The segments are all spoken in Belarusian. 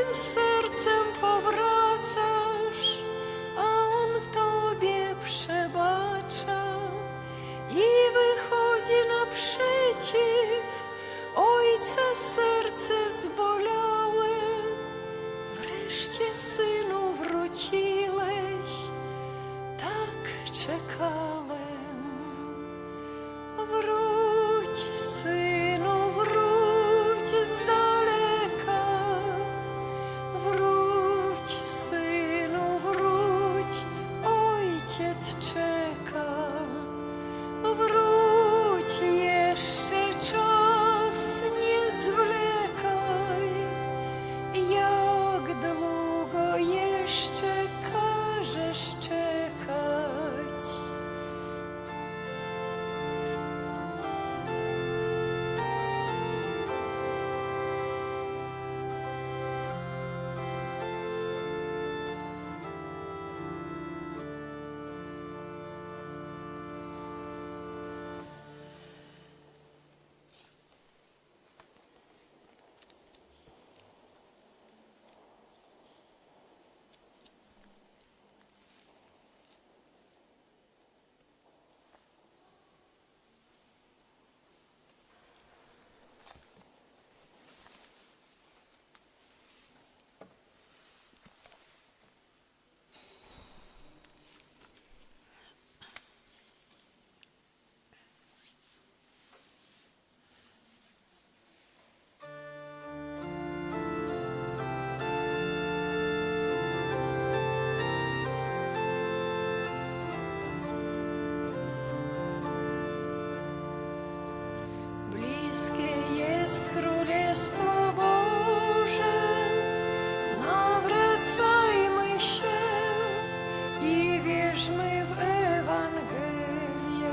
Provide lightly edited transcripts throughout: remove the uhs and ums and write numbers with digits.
pustym sercem powracasz, a On Tobie przebacza i wychodzi naprzeciw. Ojca serce zbolałe, wreszcie Synu wróciłeś, tak czekałem. Wróć, Synu, wróć z daleka, wróć, Synu, wróć, Ojciec czeka. Wróć, jeszcze czas nie zwlekaj, jak długo jeszcze każesz czekać. Królestwo Boże, nawracajmy się i wierzmy w Ewangelię.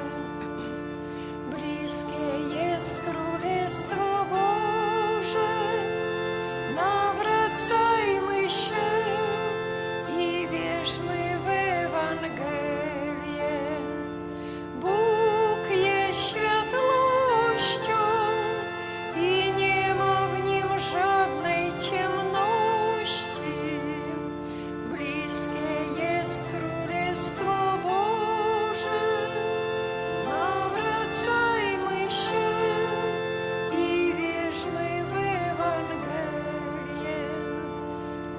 Bliskie jest Królestwo Boże, nawracajmy się i wierzmy w Ewangelię. Bóg jest światłością i nie ma w nim żadnej ciemności. Bliskie jest Królestwo Boże, nawracajmy się i wierzmy w Ewangelię.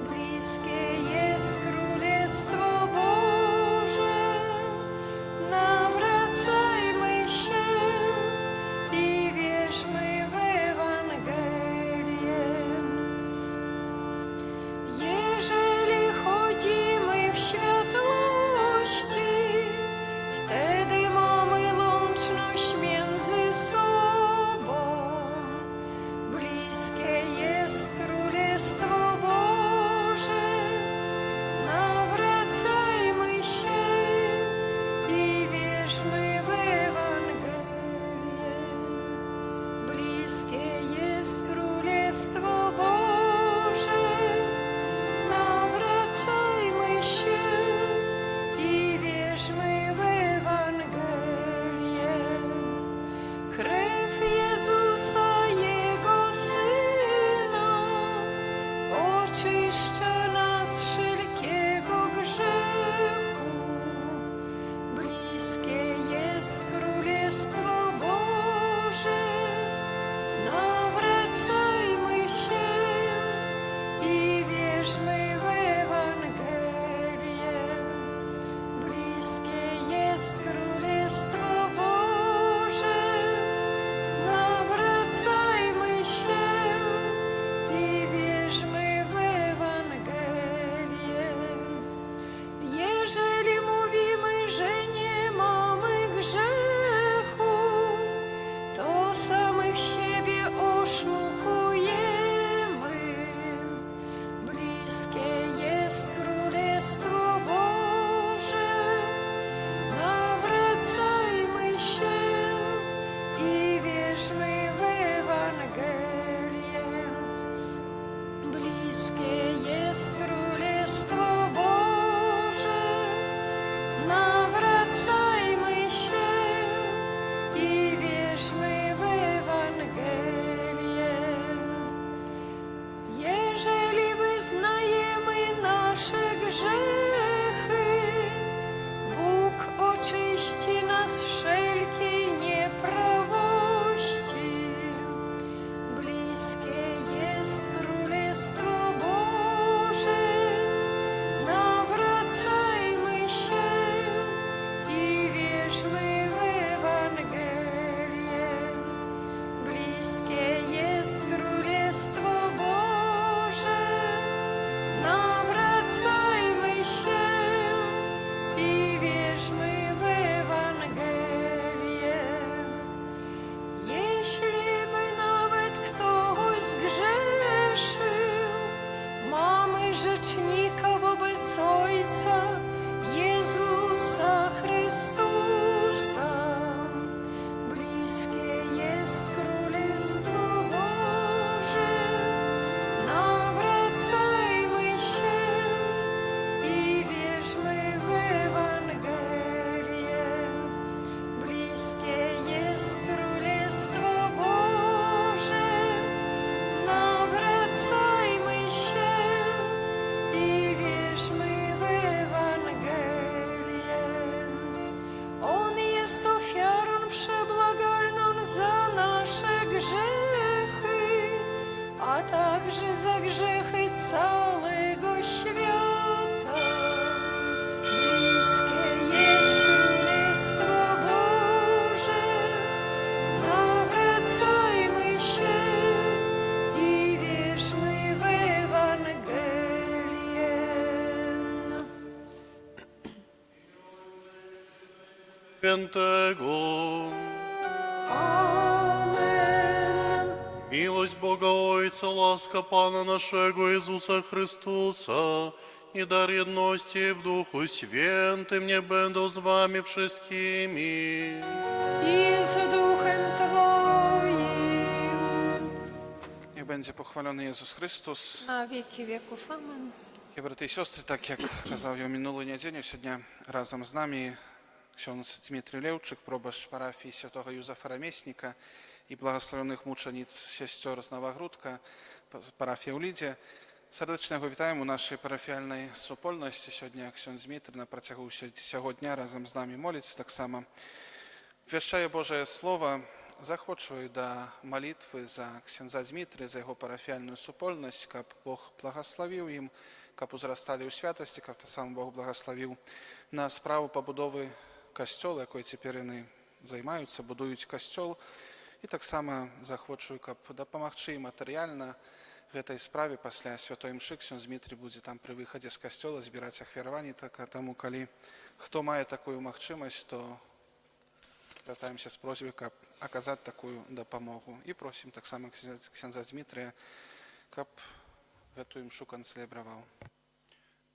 Bliskie jest Królestwo Boże, nawracajmy się i wierzmy w Ewangelię. Jeżeli chodzimy w światłości, wtedy mamy łączność między sobą. Bliskie jest Królestwo Boże, nawracajmy się i wierzmy w Ewangelię. Bliskie jest Królestwo Boże, nawracajmy się i wierzmy w Ewangelię. Krew Jezusa, Jego Syna, oczyszcza nas z wszelkiego grzechu. Bliskie jest Królestwo Boże, nawracajmy się i wierzmy w Ewangelię. Bliskie jest Królestwo Boże, nawracajmy się i wierzmy w Ewangelię. rzecznika wobec Ojca Jezusa Chrystusa. Bliskie jest Królestwo Boże, nawracajmy się i wierzmy w Ewangelię. Bliskie jest Królestwo Boże, nawracajmy się i wierzmy w Ewangelię. On jest ofiarą przebłagalną za nasze grzechy, a także za grzechy całego świata. Bliskie jest Królestwo Boże, nawracajmy się i wierzmy w Ewangelię. Świętego. Amen. Miłość Boga Ojca, łaska Pana naszego Jezusa Chrystusa i dar jedności w Duchu Świętym nie będą z wami wszystkimi. I z duchem Twoim. Niech będzie pochwalony Jezus Chrystus. Na wieki wieków. Amen. Брати і сестри, так як казав я минулу неділю, сьогодні разом з нами ksiądz Дмитрий Левчик, пробашч парафії святого Юзефа Ремесника і благословених мучениць сестер з Новогрудка, парафія у Ліді. Сердечно його вітаємо у нашій парафіальній супольності. Сьогодні ksiądz Дмитрий на протягу цього дня разом з нами молиться. Так само віщає Боже Слово. Захочую до молитви за księdza Дмитрия, за його парафіальну супольність, щоб Бог благословив їм, щоб узростали у святості, щоб так само Бог благословив на справу побудови костьола, якою тепер вони займаються, будують костьол. І так само захочу, щоб допомогти їм матеріально в этой справе після Святої Мши. księdz Дмитрий буде там при виході з костьола збирати ахвірування, так тому, коли хто має таку можливість, то звертаємося з просьбою, щоб оказати таку допомогу. І просимо так само księdza Дмитрия, щоб цю мшу концелебрував.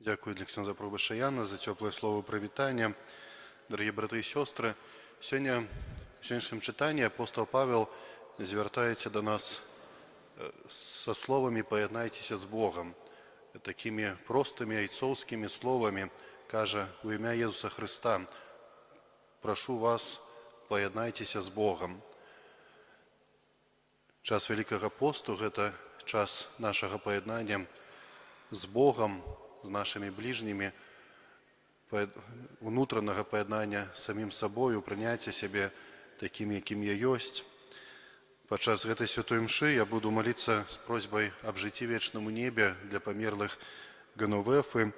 Дякую для księdza пробашча Яна за тепле слово привітання. Дорогі брати і сестри, сьогодні в сьогоднішньому читанні апостол Павел звертається до нас со словами «поєднайтеся з Богом». Такими простими ойцовськими словами каже: «У ім'я Ісуса Христа прошу вас, поєднайтеся з Богом». Час Великого посту – это час нашего поєднання з Богом, з нашими ближніми, внутреннего поєднання з самим собою, прийняття себе таким, яким я єсть. Подчас этой святой мши я буду молиться с просьбой об житті вечному небе для померлих Геновефи,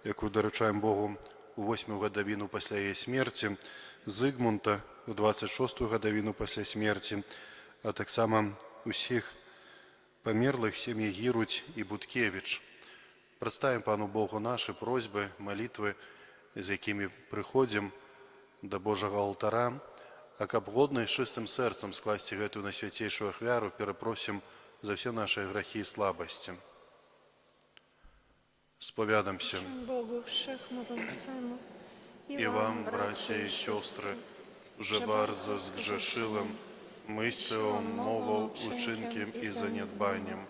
яку доручаємо Богу у 8-му годовину після її смерті, Зигмунта у 26-ту годовину після смерті, а так само усіх померлих сім'ї Гіруть і Буткевич. Представим Пану Богу наши просьбы, молитвы, з якими приходимо до Божого алтара, а каб годно і чистим серцем скласти гэту найсвятейшую ахвяру, перепросим за все наши грехи и слабости. Сповядамся. Богу Wszechmogącemu И вам, братья и сестры, вже bardzo zgrzeszyłem myślą, mową, uczynkiem i zaniedbaniem.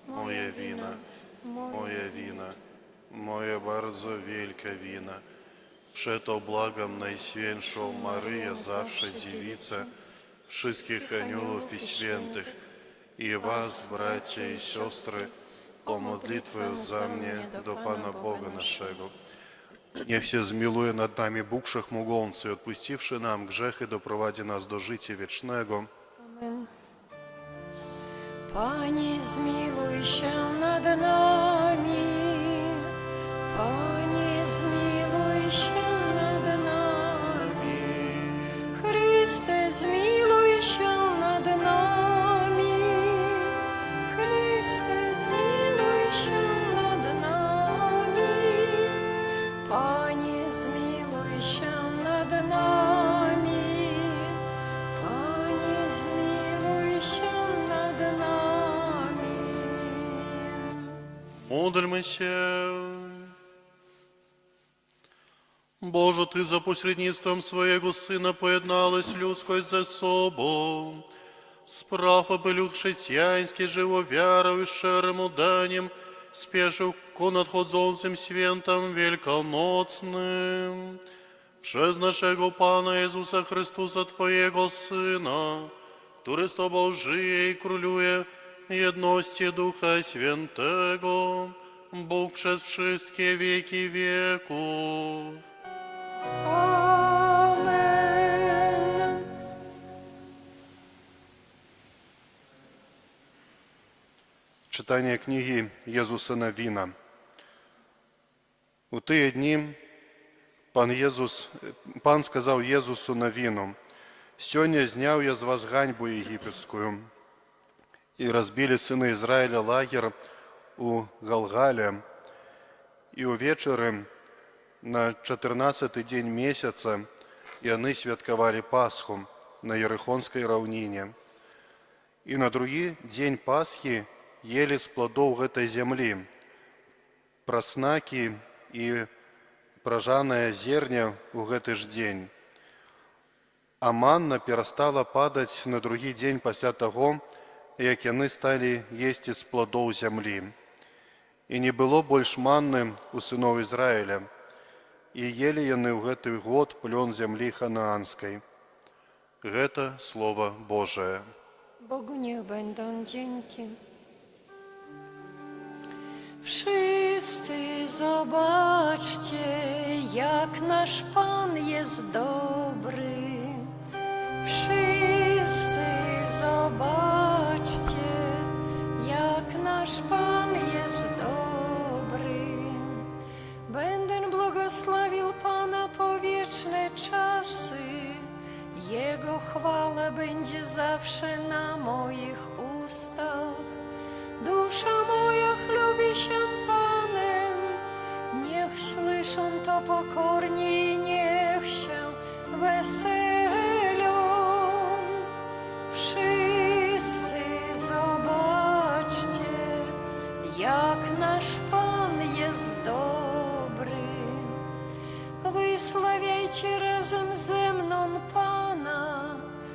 Moja wina, moja bardzo wielka wina. Przeto błagam Najświętszą Maryję, zawsze dziewica, wszystkich aniołów i świętych, i was, bracia i siostry, o modlitwę za mnie do Pana Boga naszego. Niech się zmiłuje nad nami Bóg Wszechmogący, odpuściwszy nam grzechy, doprowadzi nas do życia wiecznego. Amen. Panie, zmiłuj się nad nami. Panie, zmiłuj się nad nami. Chryste, zmiłuj się nad nami. Chryste, zmiłuj się nad nami. Panie, zmiłuj się nad nami. Panie, zmiłuj się nad nami. Помодльмся. Боже, Ти за посредництвом Своего Сына поєдналась людською за собою. Справ аби люд християнський живо вярою, шерим уданням, спешив ко надходzącym świętam wielkanocnym. Przez naszego Pana Jezusa Chrystusa, Twojego Syna, który z Tobą żyje i króluje w jedności Ducha Świętego, Bóg przez wszystkie wieki wieków. Amen. Читання книги Єзуса Навіна. У ті дні Пан сказав Єзусу Навіну: «Сьогодні зняв я з вас ганьбу єгипетську». І розбили сини Ізраїля лагер у Галгале, і увечері на 14-й день месяца яны святкавалі Пасху на Ерихонской раўніне. І на другі дзень Пасхі ели з плодов гэтай земли праснакі і пражанае зерня ў гэты ж дзень. А манна перастала падаць на другі дзень пасля таго, як яны сталі есці з плодоў зямлі. І не было больш манны у сыноў Ізраіля, і ели яны ў гэты год плён зямлі ханаанскай. Гэта Слово Божие. Bogu niech będą dzięki. Wszyscy zobaczcie, jak nasz Pan jest dobry. Wszyscy zobaczcie, jak nasz Pan jest dobry. Będę błogosławił Pana po wieczne czasy. Jego chwała będzie zawsze na moich ustach. Dusza moja chlubi się Panem, niech słyszą to pokornie i niech się weselią. Wszyscy zobaczcie, jak nasz Pan jest dobry. Wysławiajcie razem ze mną Pana,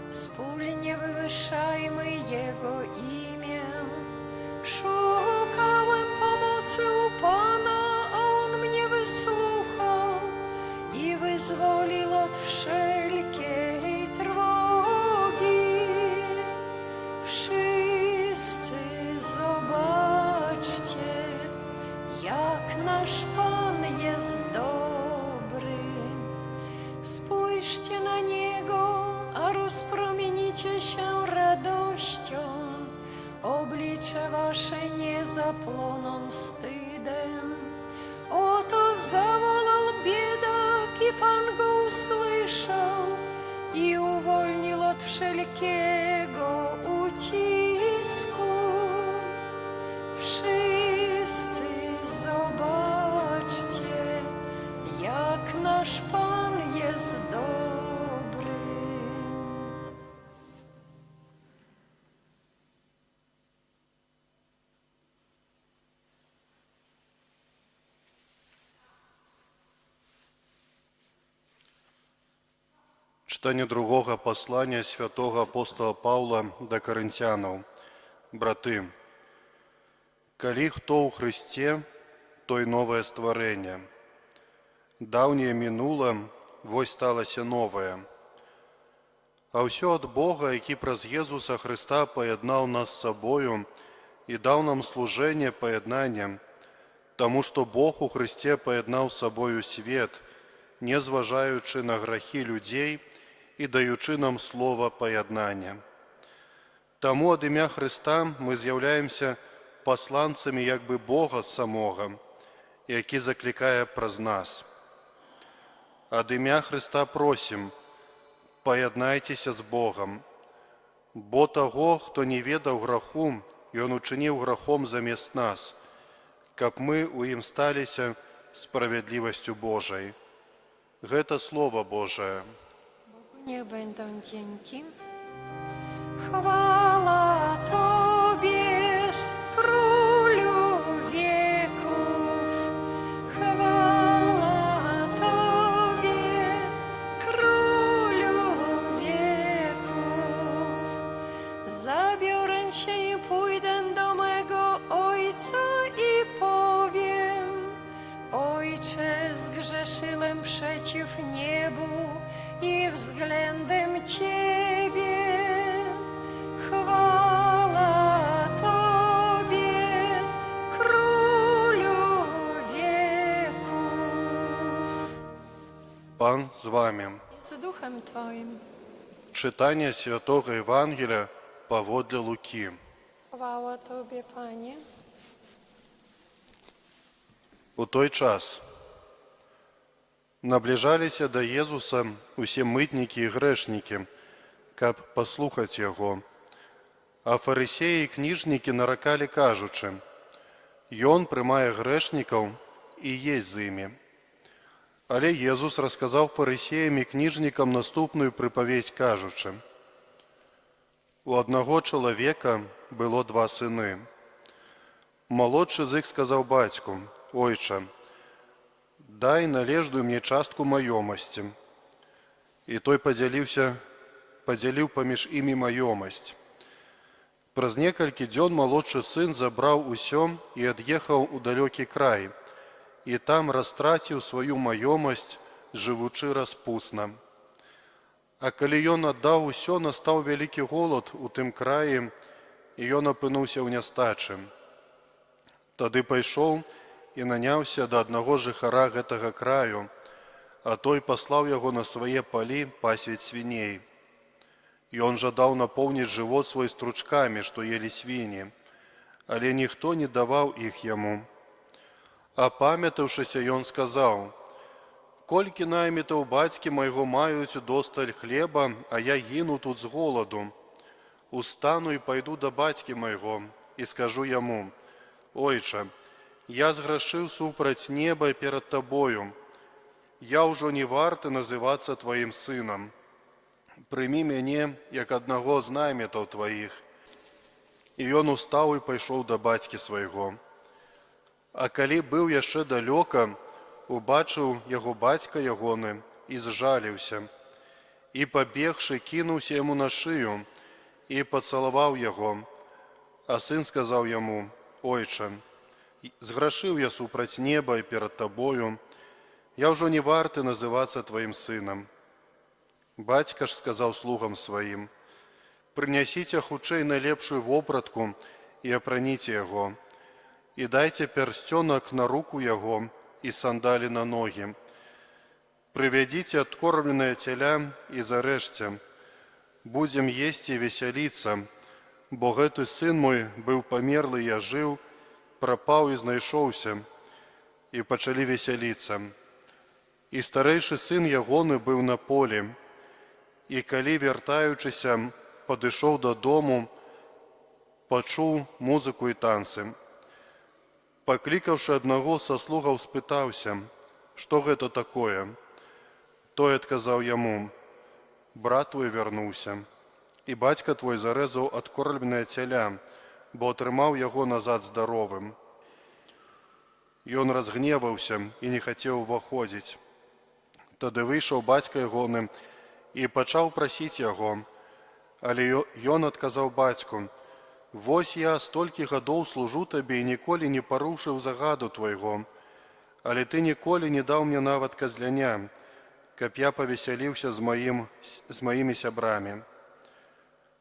wspólnie wywyższajmy Jego imię. Szukałem pomocy u Pana, a On mnie wysłuchał i wyzwolił od wszelkiej trwogi. Wszyscy zobaczcie, jak nasz Pan jest dobry. Spójrzcie na Niego, a rozpromienicie się radością. Oblicze wasze nie zapłoną wstydem. Oto zawołał biedak i Pan go usłyszał i uwolnił od wszelkiego ucisku. Wszyscy zobaczcie, jak nasz Pan jest dobry. Читання другого послання святого апостола Павла до Коринтянаў. Браты, калі хто ў Христе, той новае стварэнне. Даўняе мінула, вось сталася новае. А ўсё ад Бога, які праз Езуса Христа паяднаў нас з сабою і даў нам служэнне паяднаннем, таму што Бог у Христе паяднаў з сабою свет, не зважаючы на грахі людзей і даючы нам слова паяднання. Таму ад імя Христа мы з'яўляемся пасланцамі як бы Бога самога, які заклікае праз нас. Ад імя Христа просім, паяднайцеся з Богам, бо таго, хто не ведаў граху, Ён учыніў грахом замест нас, каб мы ў ім сталіся справядлівасцю Божай. Гэта Слово Божие. Niech będą dzięki. Chwała Tobie, Królu wieku. zgrzeszyłem przeciw niebu i względem Ciebie. Chwała Tobie, Królu wieków. Пан з вами. I z duchem Twoim. Читання Святого Євангелія паводле Луки. Chwała Tobie, Panie. У той час набліжаліся да Єзуса усе митнікі і грешнікі, каб паслухаць яго. А фарысеі і кніжнікі наракалі, кажучы: «Ён прымае грэшнікаў і есть з імі». Але Езус расказаў фарысеям і кніжнікам наступную прыпавесць, кажучы: «У аднаго чалавека было два сыны. Малодшы з іх сказаў бацьку: «Ойча, дай належную мне частку маёмасці». І той падзяліў паміж імі маёмасць. Праз некалькі дзён малодшы сын забраў усё і ад'ехаў у далёкі край, і там растраціў сваю маёмасць, жывучы распусна. А калі ён аддаў усё, настаў вялікі голад у тым краі, і ён апынуўся ў нястачы. Тады пайшоў і наняўся да аднаго жыхара гэтага краю, а той паслаў яго на свае палі пасвіць свіней. Ён жадаў напоўніць жывот свой стручкамі, што елі свіні, але ніхто не даваў іх яму. Апамятаўшыся, ён сказаў: «Колькі наймітаў бацькі майго маюць удосталь хлеба, а я гіну тут з голаду. Устану і пайду да бацькі майго і скажу яму: Ойча, я зграшыў супраць неба перад табою. Я ўжо не варты называцца тваім сынам. Прымі мяне, як аднаго з наймітаў тваіх». І ён устаў і пайшоў да бацькі свайго. А калі быў яшчэ далёка, убачыў яго бацька ягоны і зжаліўся. І, пабегшы, кінуўся яму на шыю і пацалаваў яго. А сын сказаў яму: «Ойча, зграшыў я супраць неба і перад табою. Я ўжо не варты называцца тваім сынам». Бацька ж сказаў слугам сваім: «Прынясіце хутчэй найлепшую вопратку і апраніце яго, і дайце пярсцёнак на руку яго і сандалі на ногі. Прывядзіце адкормленае цяля і зарэжце. Будзем есці і весяліцца, бо гэты сын мой быў памерлы і ажыў, прапаў і знайшоўся». І пачалі весяліцца. І старэйшы сын ягоны быў на полі. І калі, вяртаючыся, падышоў дадому, пачуў музыку і танцы. Паклікаўшы аднаго са слугаў, спытаўся: «Што гэта такое?» Той адказаў яму: «Брат твой вярнуўся, і бацька твой зарэзаў адкормленае цяля, бо атрымаў яго назад здаровым». Ён разгневаўся і не хацеў уваходзіць. Тады выйшаў бацька ягоны і пачаў прасіць яго. Але ён адказаў бацьку: «Вось я столькі гадоў служу табе і ніколі не парушыў загаду твайго, але ты ніколі не даў мне нават казляня, каб я павесяліўся з маімі сябрамі.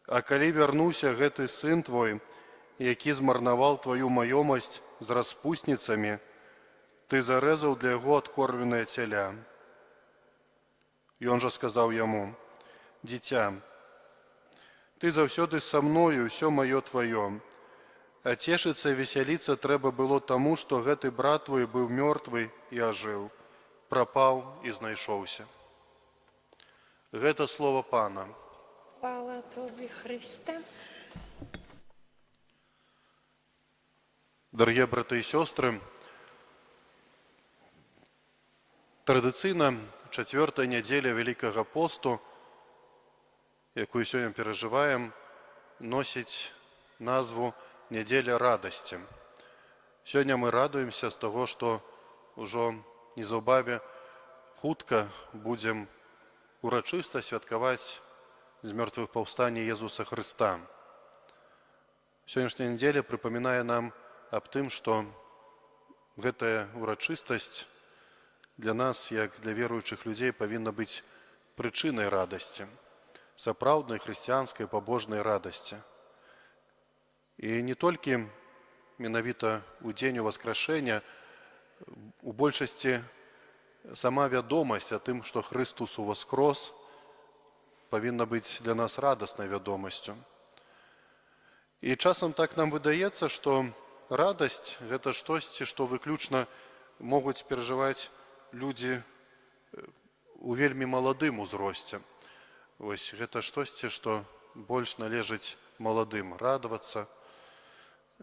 А калі вярнуўся гэты сын твой, які змарнаваў тваю маёмасць з распусніцамі, ты зарэзаў для яго адкормленае цяля». Ён жа сказаў яму: «Дзіця, ты заўсёды са мною, ўсё маё тваё. А цешыцца і весяліцца трэба было таму, што гэты брат твой быў мёртвы і ажыў, прапаў і знайшоўся». Гэта слова Пана. Chwała Tobie, Chryste. Дар'е браты і сёстры, традыцыйна чацвёртая нядзеля Вялікага посту, якую сёння перажываем, носіць назву «Нядзеля радасці». Сёння мы радуемся з таго, што ўжо незаўбаве хутка будзем урачыста святкаваць з мёртвых паўстанне Езуса Хрыста. Сённяшняя нядзеля прыпамінае нам аб тым, што гэтая урачыстасць для нас, як для веруючых людзей, павінна быць прычынай радасці, сапраўднай хрысціянскай пабожнай радасці. І не толькі менавіта ў дзень Уваскрашэння, у большасці сама вядомасць о тым, што Христос уваскрос, павінна быць для нас радаснай вядомасцю. І часам так нам выдаецца, што радасць – гэта штосьці, што выключна могуць перажываць людзі у вельмі маладым узросце. Вось гэта штосьці, што больш належыць маладым радавацца,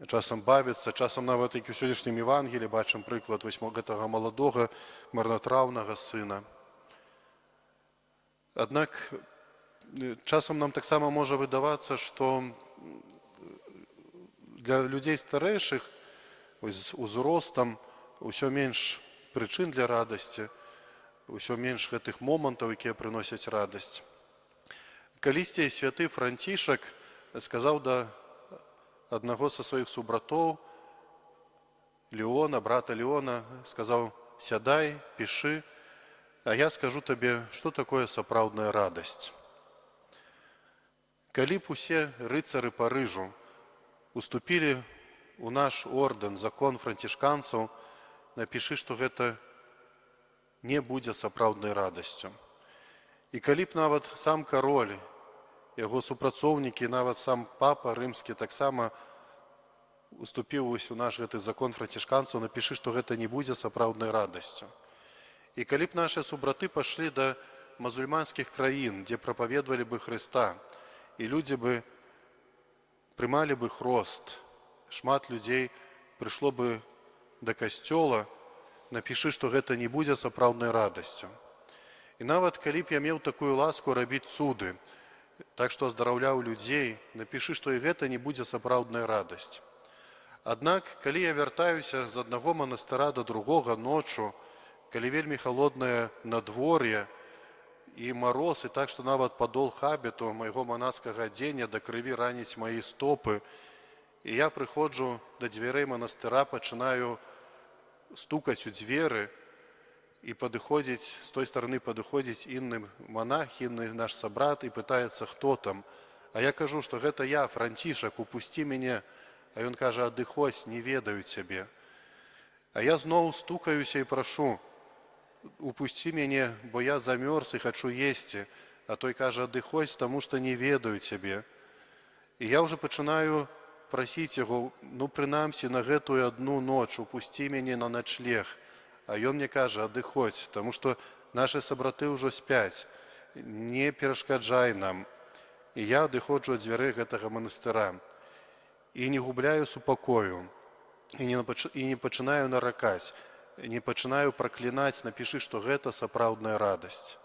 часам бавіцца, часам нават як у сённяшнім Евангелі бачым прыклад гэтага маладога марнатраўнага сына. Аднак часам нам таксама можа выдавацца, што для людзей старэйшых з узростам усё менш прычын для радасці, усё менш гэтых момантаў, якія прыносяць радасць. Калісьці святы Францішак сказаў да аднаго са сваіх субратоў, Леона, брата Леона, сказаў: «Сядай, пішы, а я скажу табе, што такое сапраўдная радасць». Калі б усе рыцары Парыжу уступілі ў наш ордэн, закон францішканцаў, напішы, што гэта не будзе сапраўднай радасцю. І калі б нават сам кароль, яго супрацоўнікі, нават сам папа рымскі таксама уступіў у наш гэты закон францішканцаў, напішы, што гэта не будзе сапраўднай радасцю. І калі б нашы субраты пайшлі да мусульманскіх краін, дзе прапаведвалі бы Хрыста, і людзі бы прымалі бы хрост, шмат людзей прыйшло бы да касцёла, напішы, што гэта не будзе сапраўднай радасцю. І нават калі б я меў такую ласку рабіць цуды, так што аздараўляў людзей, напішы, што і гэта не будзе сапраўдная радасць. Аднак, калі я вяртаюся з аднаго манастыра да другога ноччу, калі вельмі халоднае надвор'е і мароз, і так, што нават падол хабіту майго манаскага адзення да крыві раніць мае стопы, і я прыходжу да дзвярэй манастыра, пачынаю стукаць у дзверы, і падыходзіць, з той стороны падыходзіць інны монах, інны наш сабрат, і пытаецца, хто там. А я кажу, што гэта я, Францішак, упусці мяне. А ён кажа: адыходзь, не ведаю цябе. А я зноў стукаюся і прашу: упусці мяне, бо я замёрз і хачу есці. А той кажа: адыходзь, таму што не ведаю цябе. І я ўжо пачынаю прасіць яго: ну, прынамсі, на гэтую адну ноч упусці мяне на начлег. А ён мне кажа: адыходзь, таму што нашы сабраты ўжо спяць, не перашкаджай нам. І я адыходжу ад дзвярэй гэтага манастыра. І не губляю супакою, і не пачынаю наракаць, не пачынаю праклінаць, напішы, што гэта сапраўдная радасць.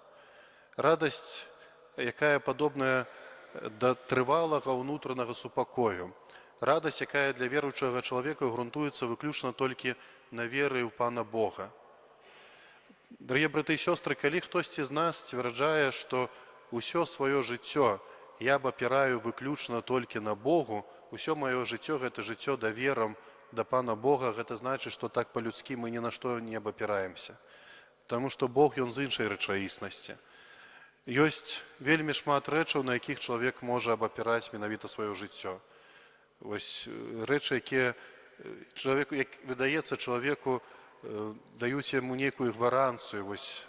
Радасць, якая падобная да трывалага ўнутранага супакою. Радасць, якая для веруючага чалавека грунтуецца выключна толькі на веры ў Пана Бога. Дарагія браты і сёстры, калі хтосьці з нас сцвярджае, што ўсё сваё жыццё я абапіраю выключна толькі на Богу, усё маё жыццё – гэта жыццё даверам да Пана Бога, гэта значыць, што так па-людскі мы ні на што не абапіраемся. Таму што Бог, ён з іншай рэчаіснасці. Ёсць вельмі шмат рэчаў, на якіх чалавек можа абапіраць менавіта сваё жыццё. Вось рэчы, якія выдаецца чалавеку, даюць яму нейкую гаранцыю, вось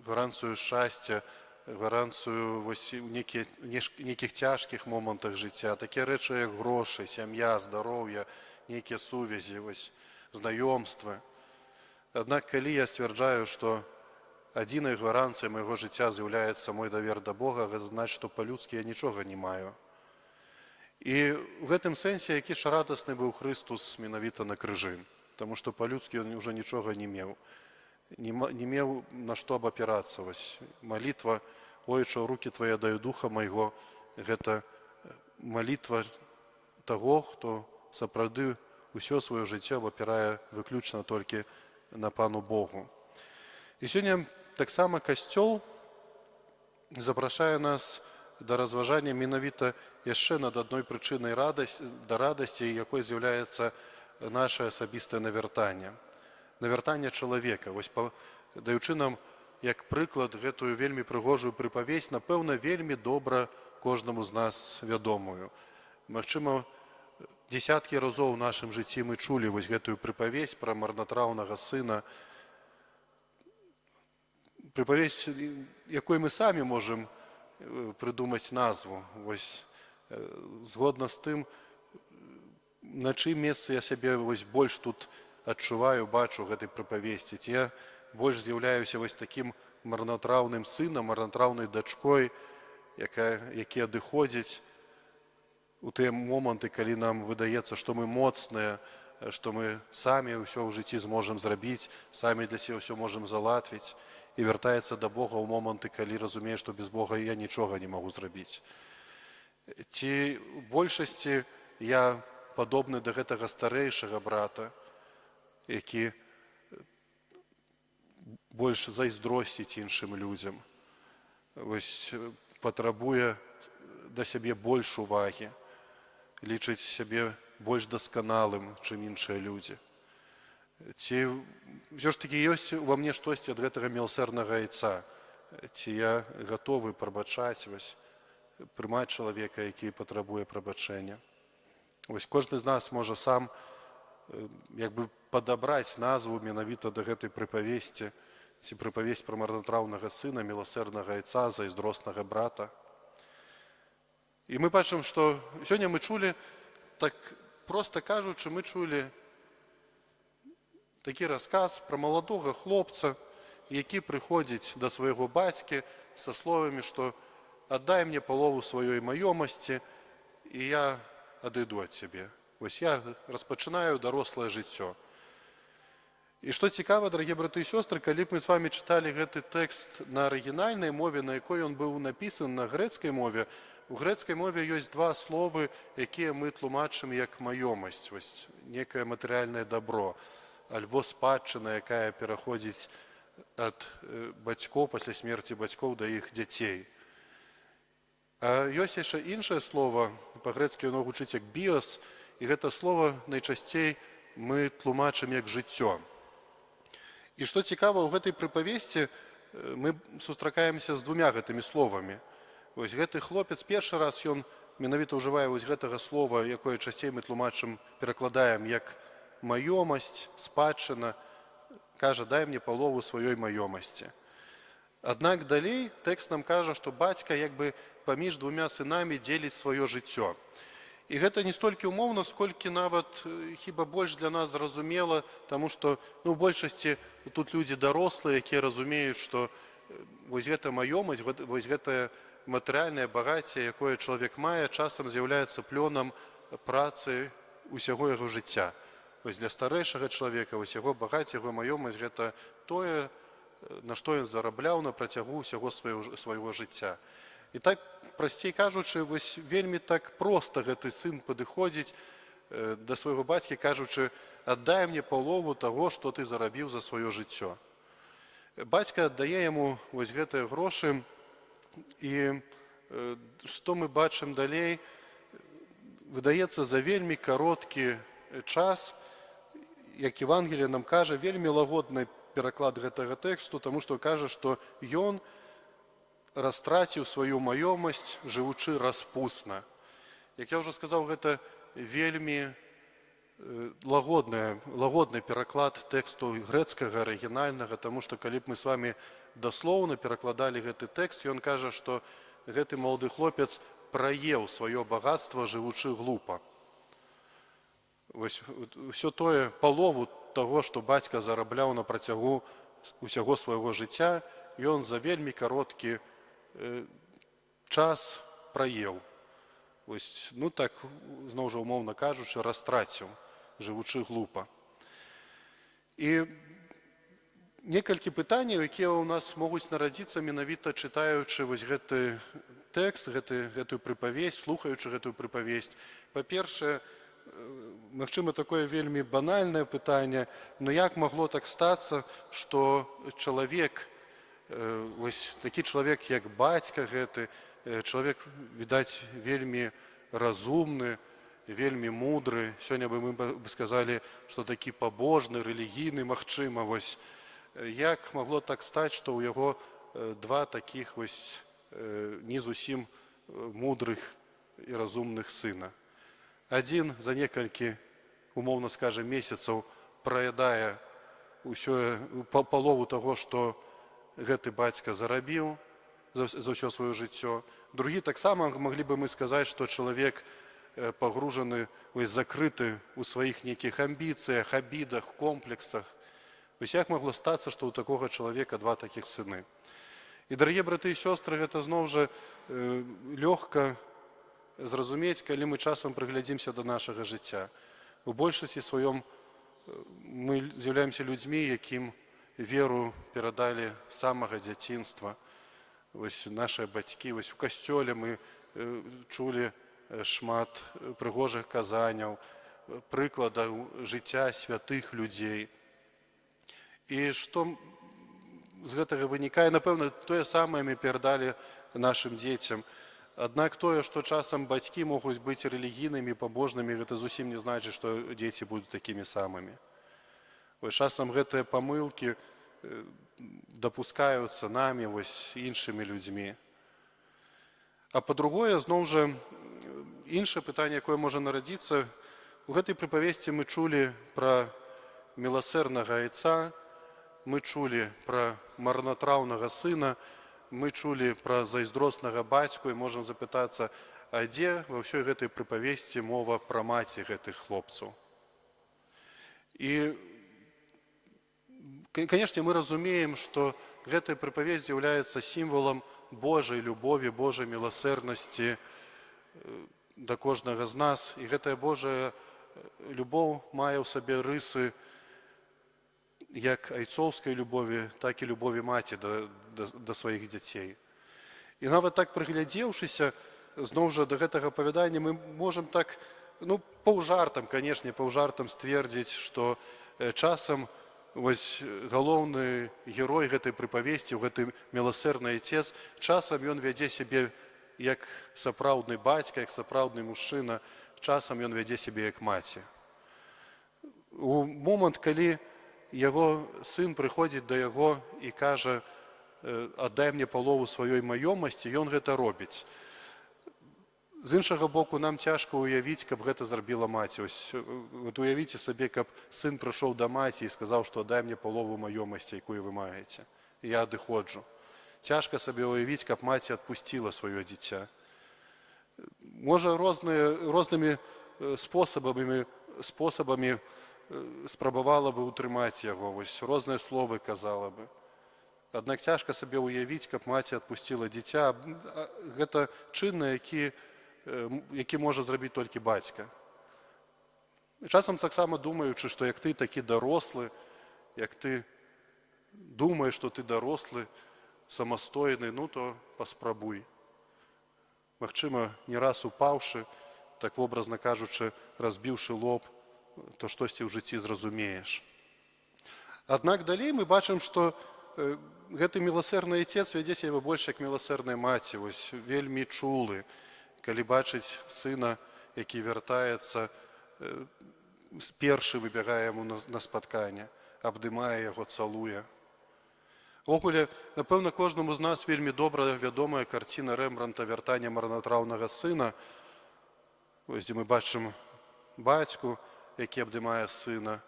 гаранцыю шчасця, гаранцыю у нейкіх цяжкіх момантах жыцця. Такія рэчы, як грошы, сям'я, здароўе, нейкія сувязі, знаёмствы. Аднак, калі я сцвярджаю, што адзінай гаранцыяй майго жыцця з'яўляецца мой давер да Бога, гэта значыць, што па-людскі я нічога не маю. І ў гэтым сэнсе, які ж радасны быў Христос менавіта на крыжы, таму што па-людскі ён ўжо нічога не меў. Не меў на што абапірацца. Малітва: «Ойча, ў рукі твае даю духа майго», гэта малітва таго, хто сапраўды ўсё сваё жыццё абапірае выключна толькі на Пану Богу. І сёння таксама Касцёл запрашае нас да разважання менавіта яшчэ над адной прычынай да радасці, якой з'яўляецца наше асабістае навяртанне. навяртання чалавека. Вось даючы нам як прыклад гэтую вельмі прыгожую прыпавесць, напэўна, вельмі добра кожнаму з нас вядомую. Магчыма, дзесяткі разоў у нашым жыцці мы чулі вось гэтую прыпавесць пра марнатраўнага сына, прыпавесць, якой мы самі можам прыдумаць назву. Вось, згодна з тым, на чым месцы я сябе вось больш тут адчуваю, бачу гэтай прыпавесці. Ці я больш з'яўляюся вось такім марнатраўным сынам, марнатраўнай дачкой, які адыходзіць у тыя моманты, калі нам выдаецца, што мы моцныя, што мы самі ўсё ў жыцці зможам зрабіць, самі для сябе ўсё можам залатвіць, і вяртаецца да Бога ў моманты, калі разумее, што без Бога я нічога не магу зрабіць. Ці ў большасці я падобны да гэтага старэйшага брата, які больш зайздросціць іншым людзям, вось патрабуе да сябе больш увагі, лічыць сябе больш дасканалым, чым іншыя людзі. Ці ўсё ж такі ёсць ува мне штосьці ад гэтага міласэрнага айца? Ці я гатовы прабачаць, вось, прымаць чалавека, які патрабуе прабачэння? Вось кожны з нас можа сам як бы падабраць назву менавіта да гэтай прыпавесці, ці прыпавесць пра марнатраўнага сына, міласэрнага айца, зайздроснага брата. І мы бачым, што сёння мы чулі, так проста кажучы, мы чулі такі расказ пра маладога хлопца, які прыходзіць да свайго бацькі са словамі, што «аддай мне палову сваёй маёмасці, і я адыду ад цябе». Вось я распачынаю дарослае жыццё. І што цікава, дарагія браты і сёстры, калі б мы з вамі чыталі гэты тэкст на арыгінальнай мове, на якой ён быў напісаны на грэцкай мове, у грэцкай мове ёсць два словы, якія мы тлумачым як маёмасць, вось некае матэрыяльнае дабро, альбо спадчына, якая пераходзіць ад бацькоў пасля смерці бацькоў да іх дзяцей. А ёсць яшчэ іншае слово, па-грэцкі яно гучыць як біос, і гэта слово найчасцей мы тлумачым як жыццё. І што цікава, у гэтай прыпавесці мы сустракаемся з двумя гэтымі словамі. Вось гэты хлопец першы раз ён менавіта ўжывае вось гэтага слова, якое часцей мы тлумачым, перакладаем як маёмасць, спадчына, кажа, дай мне палову сваёй маёмасці. Аднак далей тэкст нам кажа, што бацька як бы паміж двумя сынамі дзеліць сваё жыццё. І гэта не столькі умоўна, сколькі нават хіба больш для нас зразумела, таму што у большасці тут людзі дарослыя, якія разумеюць, што вось гэта маёмасць, вось гэтае матэрыяльнае багацце, якое чалавек мае, часам з'яўляецца плёнам працы ўсяго яго жыцця. Вось для старэйшага чалавека вось яго багацце, яго маёмасць гэта тое, на што ён зарабляў на працягу ўсяго свайго жыцця. І так, прасцей кажучы, вось вельмі так проста гэты сын падыходзіць да свайго бацькі, кажучы, аддай мне палову таго, што ты зарабіў за сваё жыццё. Бацька аддае яму вось гэтыя грошы, і што мы бачым далей, выдаецца за вельмі кароткі час, як Евангелие нам кажа, вельмі лагодны пераклад гэтага тэксту, таму што кажа, што ён растраціў сваю маёмасць, жывучы распусна. Як я ўжо сказаў, гэта вельмі лагодны пераклад тэксту грэцкага, арыгінальнага, таму што калі б мы з вамі даслоўна перакладалі гэты тэкст, ён кажа, што гэты малады хлопец праеў сваё багацтва, жывучы глупа. Вось усё тое, палову таго, што бацька зарабляў на працягу усяго свайго жыцця, ён за вельмі кароткі час праеў. Вось, ну так, зноў жа умоўна кажучы, растраціў, жывучы глупа. І некалькі пытанняў, якія ў нас могуць нарадзіцца менавіта чытаючы вось гэты тэкст, гэтую прыпавесць, слухаючы гэтую прыпавесць. Па-першае, магчыма, такое вельмі банальнае пытанне, но як магло так стацца, што чалавек, вось такі чалавек, як бацька гэты, чалавек, відаць, вельмі разумны, вельмі мудры. Сёння бы мы бы сказалі, што такі пабожны, рэлігійны, магчыма. Вось як магло так стаць, што ў яго два такіх вось не зусім мудрых і разумных сына. Адзін за некалькі, умоўна скажем, месяцаў праядае палову таго, што гэты бацька зарабіў за ўсё сваё жыццё. Другі таксама маглі бы мы сказаць, што чалавек пагружаны, закрыты ў сваіх нейкіх амбіцыях, абідах, комплексах. Вось як магло стацца, што ў такога чалавека два такіх сыны. І, дарагія браты і сёстры, гэта зноў жа лёгка зразумець, калі мы часам прыглядзімся да нашага жыцця. У большасці сваём мы з'яўляемся людзьмі, якім веру перадалі з самага дзяцінства. Вось нашыя бацькі, вось у касцёле мы чулі шмат прыгожых казанняў, прыкладаў жыцця святых людзей. І што з гэтага вынікае? Напэўна, тое самае мы перадалі нашым дзецям. Аднак тое, што часам бацькі могуць быць рэлігійнымі, пабожнымі, гэта зусім не значыць, што дзеці будуць такімі самымі. Вось часам гэтыя памылкі дапускаюцца намі, вось іншымі людзьмі. А па-другое, зноў жа, іншае пытанне, якое можа нарадзіцца, у гэтай прыпавесці мы чулі пра міласэрнага айца, мы чулі пра марнатраўнага сына, мы чулі пра зайздроснага бацьку і можам запытацца, а дзе ва ўсёй гэтай прыпавесці мова пра маці гэтых хлопцаў? І, канешне, мы разумеем, што гэтая прыпавесць з'яўляецца сімвалам Божай любові, Божай міласэрнасці да кожнага з нас. І гэтая Божая любоў мае ў сабе рысы як айцоўскай любові, так і любові маці да сваіх дзяцей. І нават так прыглядзеўшыся, зноў жа, да гэтага апавядання, мы можам так, паўжартам, канешне, паўжартам сцвердзіць, што часам вось галоўны герой гэтай прыпавесці, гэты міласэрны айцец, часам ён вядзе сябе як сапраўдны бацька, як сапраўдны мужчына, часам ён вядзе сябе як маці. У момант, калі яго сын прыходзіць да яго і кажа, аддай мне палову сваёй маёмасці, ён гэта робіць. З іншага боку, нам цяжка ўявіць, каб гэта зрабіла маці. Уявіце сабе, каб сын прыйшоў да маці і сказаў, што аддай мне палову маёмасці, якую вы маеце. І я адыходжу. Цяжка сабе ўявіць, каб маці адпусціла сваё дзіця. Можа, рознымі спосабамі спрабавала бы утрымаць яго, вось розныя словы казала бы. Аднак цяжка сабе ўявіць, каб маці адпусціла дзіця. Гэта чын, які можа зрабіць толькі бацька. Часам таксама думаючы, што як ты такі дарослы, як ты думаеш, што ты дарослы, самастойны, то паспрабуй. Магчыма, не раз упаўшы, так вобразна кажучы, разбіўшы лоб, то штосьці ў жыцці зразумееш. Аднак далей мы бачым, што гэты міласэрны айцец вядзе сябе больш як міласэрная маці, вось вельмі чулы, калі бачыць сына, які вяртаецца, першы выбягае яму на спатканне, абдымае яго, цалуе. Увогуле, напэўна, кожнаму з нас вельмі добра вядомая карціна Рэмбранта «Вяртанне марнатраўнага сына», дзе мы бачым бацьку, які абдымае сына.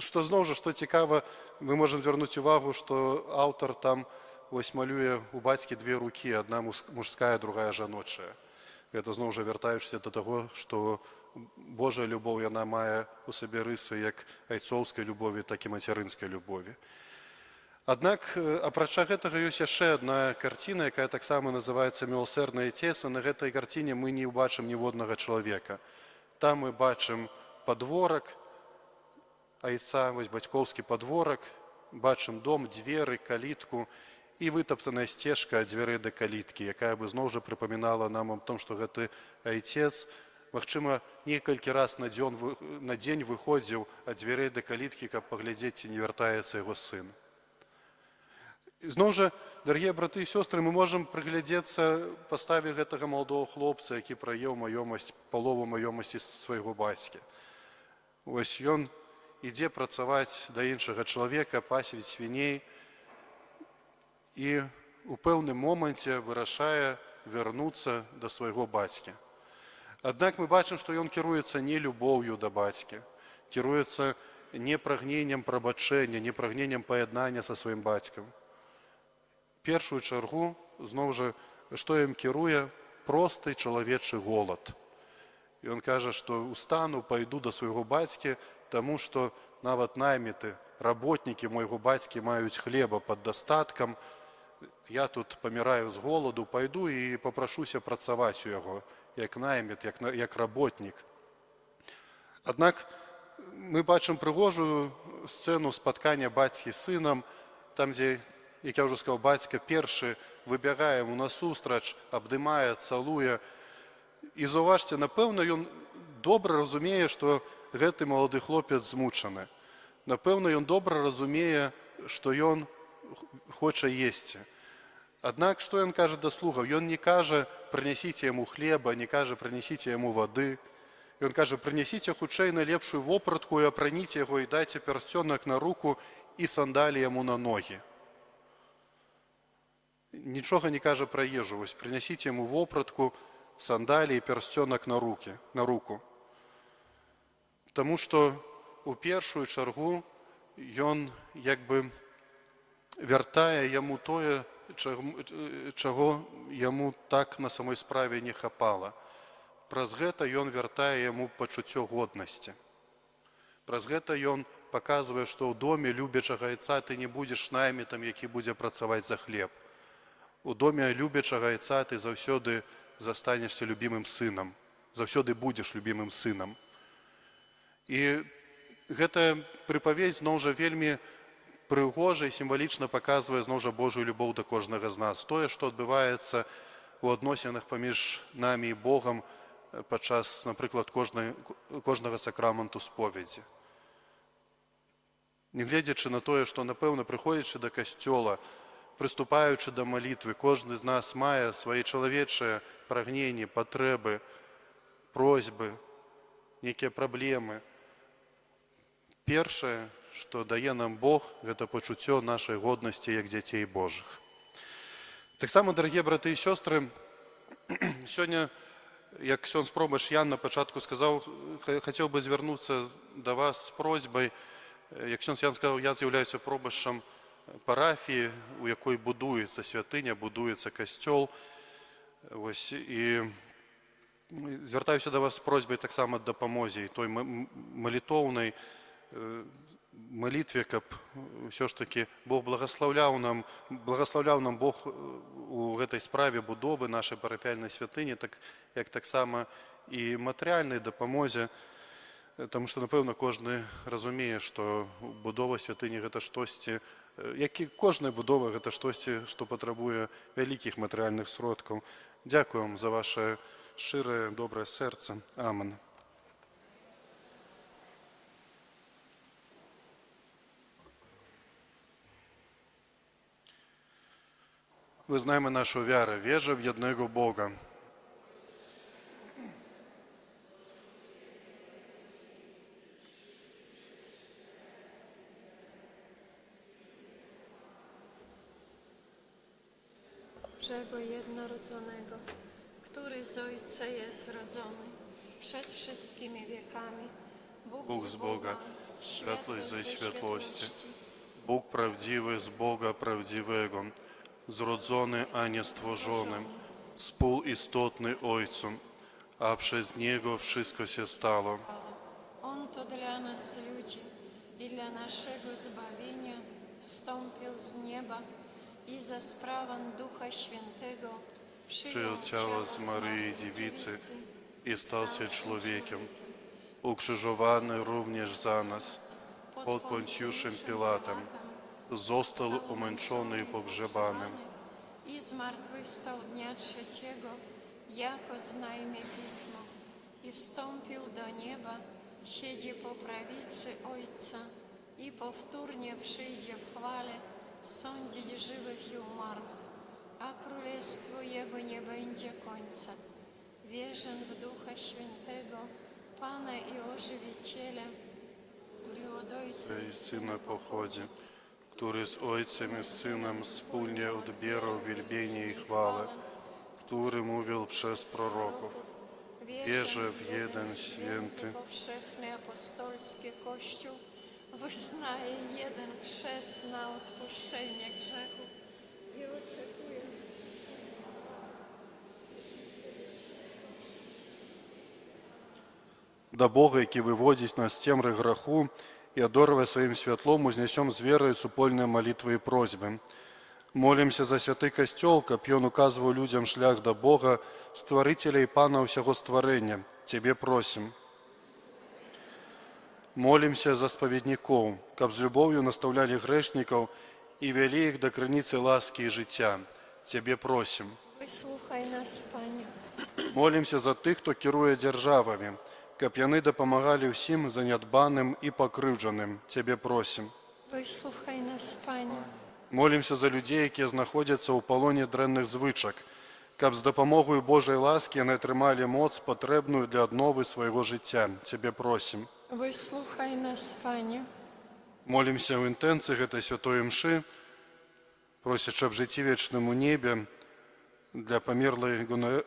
Што зноў жа, што цікава, мы можам звярнуць увагу, што аўтар там малюе у бацькі две рукі, адна мужская, другая жаночая. Гэта зноў жа вяртаючыся да таго, што Божая любоў, яна мае ў сабе рысы як айцоўскай любові, так і мацярынскай любові. Аднак, апрача гэтага, ёсць яшчэ адна карціна, якая таксама называецца «Міласэрны айцец», і на гэтай карціне мы не ўбачым ніводнага чалавека. Там мы бачым падворак айца, вось бацькоўскі падворак, бачым дом, дзверы, калітку і вытаптаная сцежка ад дзвярэй да каліткі, якая бы зноў жа прыпамінала нам аб том, што гэты айцец, магчыма, некалькі раз на дзень выходзіў ад дзвярэй да каліткі, каб паглядзець, ці не вяртаецца яго сын. Зноў жа, дарагія браты і сёстры, мы можам прыглядзецца паставе гэтага маладого хлопца, які праеў маёмасць, палову маёмасці свайго бацькі. Вось ён ідзе працаваць да іншага чалавека, пасвіць свіней і у пэўным моманце вырашае вярнуцца да свайго бацькі. Аднак мы бачым, што ён кіруецца не любоўю да бацькі, кіруецца не прагненнем прабачэння, не прагненнем паяднання са сваім бацькам. Першую чаргу, зноў жа, што ім кіруе? Просты чалавечы голад. І ён кажа, што устану, пайду да свайго бацькі, таму што нават найміты, работнікі майго бацькі маюць хлеба пад дастаткам, я тут паміраю з голаду, пайду і папрашуся працаваць у яго, як найміт, як работнік. Аднак мы бачым прыгожую сцэну спаткання бацькі з сынам, там, дзе, як я ўжо сказаў, бацька першы выбягае яму насустрач, абдымае, цалуе. І заўважце, напэўна, ён добра разумее, што гэты малады хлопец змучаны. Напэўна, ён добра разумее, што ён хоча есці. Аднак, што ён кажа да слугаў? Ён не кажа, прынясіце яму хлеба, не кажа, прынясіце яму вады. Ён кажа, прынясіце хутчэй найлепшую вопратку і апраніце яго і дайце пярсцёнак на руку і сандалі яму на ногі. Нічога не кажа пра ежу. Вось прынясіце яму вопратку, сандалі і пярсцёнак на руку. Таму што у першую чаргу ён як бы вяртае яму тое, чаго яму так на самой справе не хапала. Праз гэта ён вяртае яму пачуццё годнасці. Праз гэта ён паказвае, што ў доме любячага айца ты не будзеш наймітам, які будзе працаваць за хлеб. У доме любячага айца ты заўсёды застанешся любімым сынам, заўсёды будзеш любімым сынам. І гэтая прыпавесць, зноў жа, вельмі прыгожа і сімвалічна паказвае, зноў жа, Божую любоў да кожнага з нас. Тое, што адбываецца у адносінах паміж намі і Богам падчас, напрыклад, кожнага сакраменту споведзі. Нягледзячы на тое, што, напэўна, прыходзячы да касцёла, прыступаючы да малітвы, кожны з нас мае свае чалавечыя прагненні, патрэбы, просьбы, нейкія праблемы. Першае, што дае нам Бог, гэта пачуццё нашай годнасці як дзяцей Божых. Таксама, дарагія браты і сёстры, сёння, як ксёндз пробашч Ян на пачатку сказаў, хацеў бы звярнуцца да вас з просьбай. Як ксёндз Ян сказаў, я з'яўляюся пробашчам парафіі, у якой будуецца святыня, будуецца касцёл. І звяртаюся да вас з просьбай таксама дапамозе і той малітоўнай малітве, каб ўсё ж такі Бог благаслаўляў нам Бог у гэтай справе будовы нашай парафіяльнай святыні, так як таксама і матэрыяльнай дапамозе. Таму што, напэўна, кожны разумее, што будова святыні гэта штосьці, як і кожная будова, гэта штосьці, што патрабуе вялікіх матэрыяльных сродкаў. Дзякую вам за ваше шчырае, добрае сэрца. Амен. Wyznajmy naszą wiarę. Wierzę w jednego Boga. Bożego jednorodzonego, który z Ojca jest zrodzony przed wszystkimi wiekami. Bóg z Boga, światłość ze światłości. Bóg prawdziwy z Boga prawdziwego, zrodzony, a nie stworzonym, współistotny Ojcem, a przez Niego wszystko się stało. On to dla nas ludzi i dla naszego zbawienia wstąpił z nieba i za sprawą Ducha Świętego Przyjął ciało z Maryi Dziewicy i stał się człowiekiem, ukrzyżowany również za nas, pod Poncjuszem Pilatem, został umęczony i pogrzebany. I zmartwychwstał dnia trzeciego, jako znajmie Pismo, i wstąpił do nieba, siedzi po prawicy Ojca i powtórnie przyjdzie w chwale sądzić żywych i umarłych, a królestwu Jego nie będzie końca. Wierzę w Ducha Świętego, Pana i Ożywiciela, który od Ojca i Syna pochodzi, który z Ojcem i Synem wspólnie odbierał wielbienie i chwałę, który mówił przez proroków. Wierzę w jeden święty, powszechny apostolski Kościół, wyznaję jeden chrzest na odpuszczenie grzechów i oczekuję zgrzeszenia. До Бога, який виводить нас з темри граху і одорве своїм світлом, узнесем з вірою супольні молитви і просьби. Молимся за святий костел, каб ён указываў людям шлях до Бога, Створителя і Пана усяго створення. Тебе просим. Молимся за споведников, каб з любов'ю наставляли грешников і вели їх до крыніцы ласки і життя. Тебе просим. Вислухай нас, Пане. Молимся за тых, хто кіруе дзяржавамі, каб яны дапамагалі ўсім занядбаным і пакрыўджаным. Тебе просим. Вислухай нас, Пане. Молимся за людей, якія знаходзяцца ў палоне дрэнных звычак, каб з дапамогою Божай ласкі яны атрымалі моц, патрэбную для адновы свайго жыцця. Тебе просим. Вислухай нас, Пане. Молимся ў інтэнцыі гэтай святой імшы, просячы аб жыцці вечным у небе для памерлай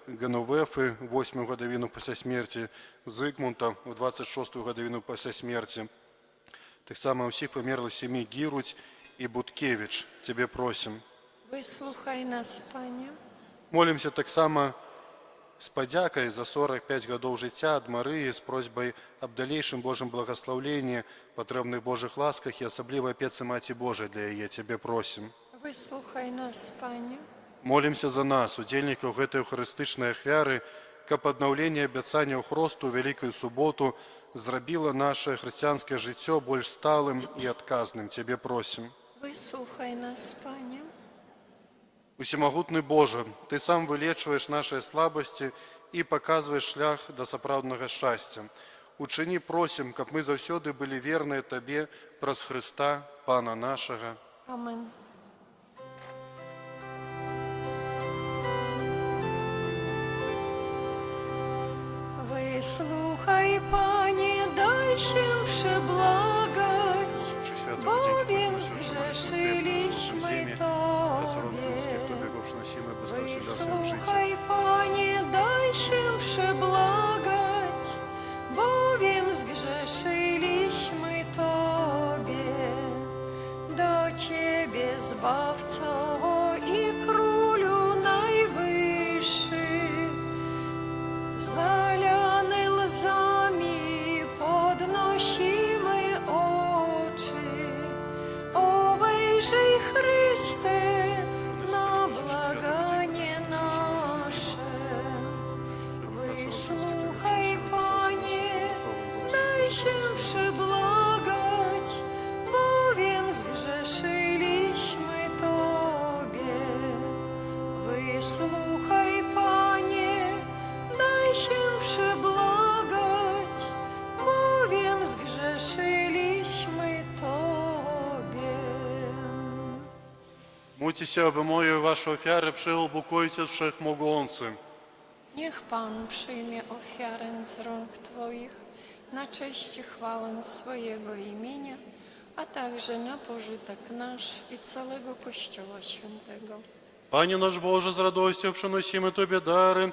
Геновефы 8 гадавіну пасля смерці, Зыгмунта ў 26 гадавіну пасля смерці. Таксама ўсіх памерлых сям'і Гірудзь и Буткевич, тебе просим. Вислухай нас, Пане. Молимся так само с подякой за 45 годов життя от Марии, с просьбой об дальнейшем Божьем благословении, потребных Божьих ласках и особливой опеце Мати Божией для ее, тебе просим. Вислухай нас, Пане. Молимся за нас, удельников этой евхаристичной ахвяры, каб аднаўленне абяцання ў хросту Великую суботу зрабіла наше христианское жыццё больш сталым і адказным. Тебе просим. Вислухай нас, Пане. Усемагутны Боже, Ты сам вылечваеш наши слабости и показываешь шлях до сапраўднага шчасця. Учини, просим, каб мы заўсёды были верны Табе праз Христа, Пана нашага. Амен. Вислухай, Пане, дай się przebłagać, bowiem zgrzeszyliśmy Tobie. Wysłuchaj, Panie, daj się przebłagać, bowiem zgrzeszyliśmy Tobie. Do Ciebie, Zbawco i Królu Najwyższy, zalany łzami podnosimy oczy. O, wejrzyj, Chryste, na błaganie nasze. Wysłuchaj, Panie, daj się przebłagać, bowiem zgrzeszyliśmy Tobie. Wysłuchaj, Panie, daj się przebłagać, bowiem zgrzeszyliśmy Tobie. Módlcie, aby moje wasze ofiary przyjął Bóg Ojciec Wszechmogący. Niech Pan przyjmie ofiarę z rąk Twoich na cześć i chwałę swojego imienia, a także na pożytek nasz i całego Kościoła Świętego. Пане наш Боже, с радостью приносим Тебе дары,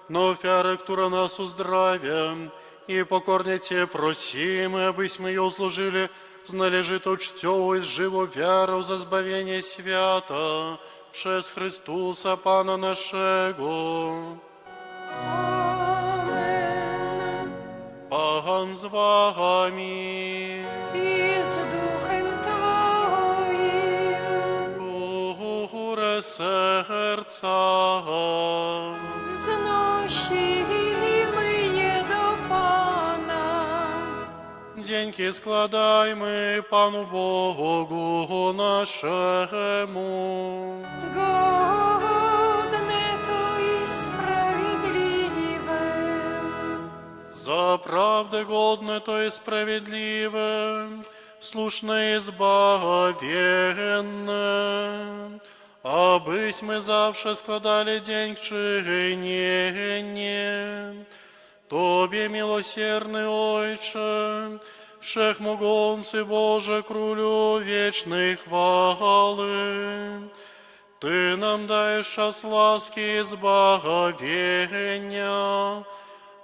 но офяры, которые нас уздравят, и покорне Те просим, абысь мы ее служили, с належитою чтёву и с живо вяру за збавление свята, przez Христуса Пана нашего. Amen. Пан з вами, I z duchem Twoim góry serca. wznosimy je do Pana. Dzięki składajmy Panu Bogu naszemu. Godne to i sprawiedliwe. Zaprawdę godne to jest sprawiedliwe, слушно избавенно, абысь мы завше складали день к чинение. Тобе, милосердный Ойче, Wszechmogący Boże, Królu wiecznej chwały, Ty nam dajesz czas łaski i zbawienia,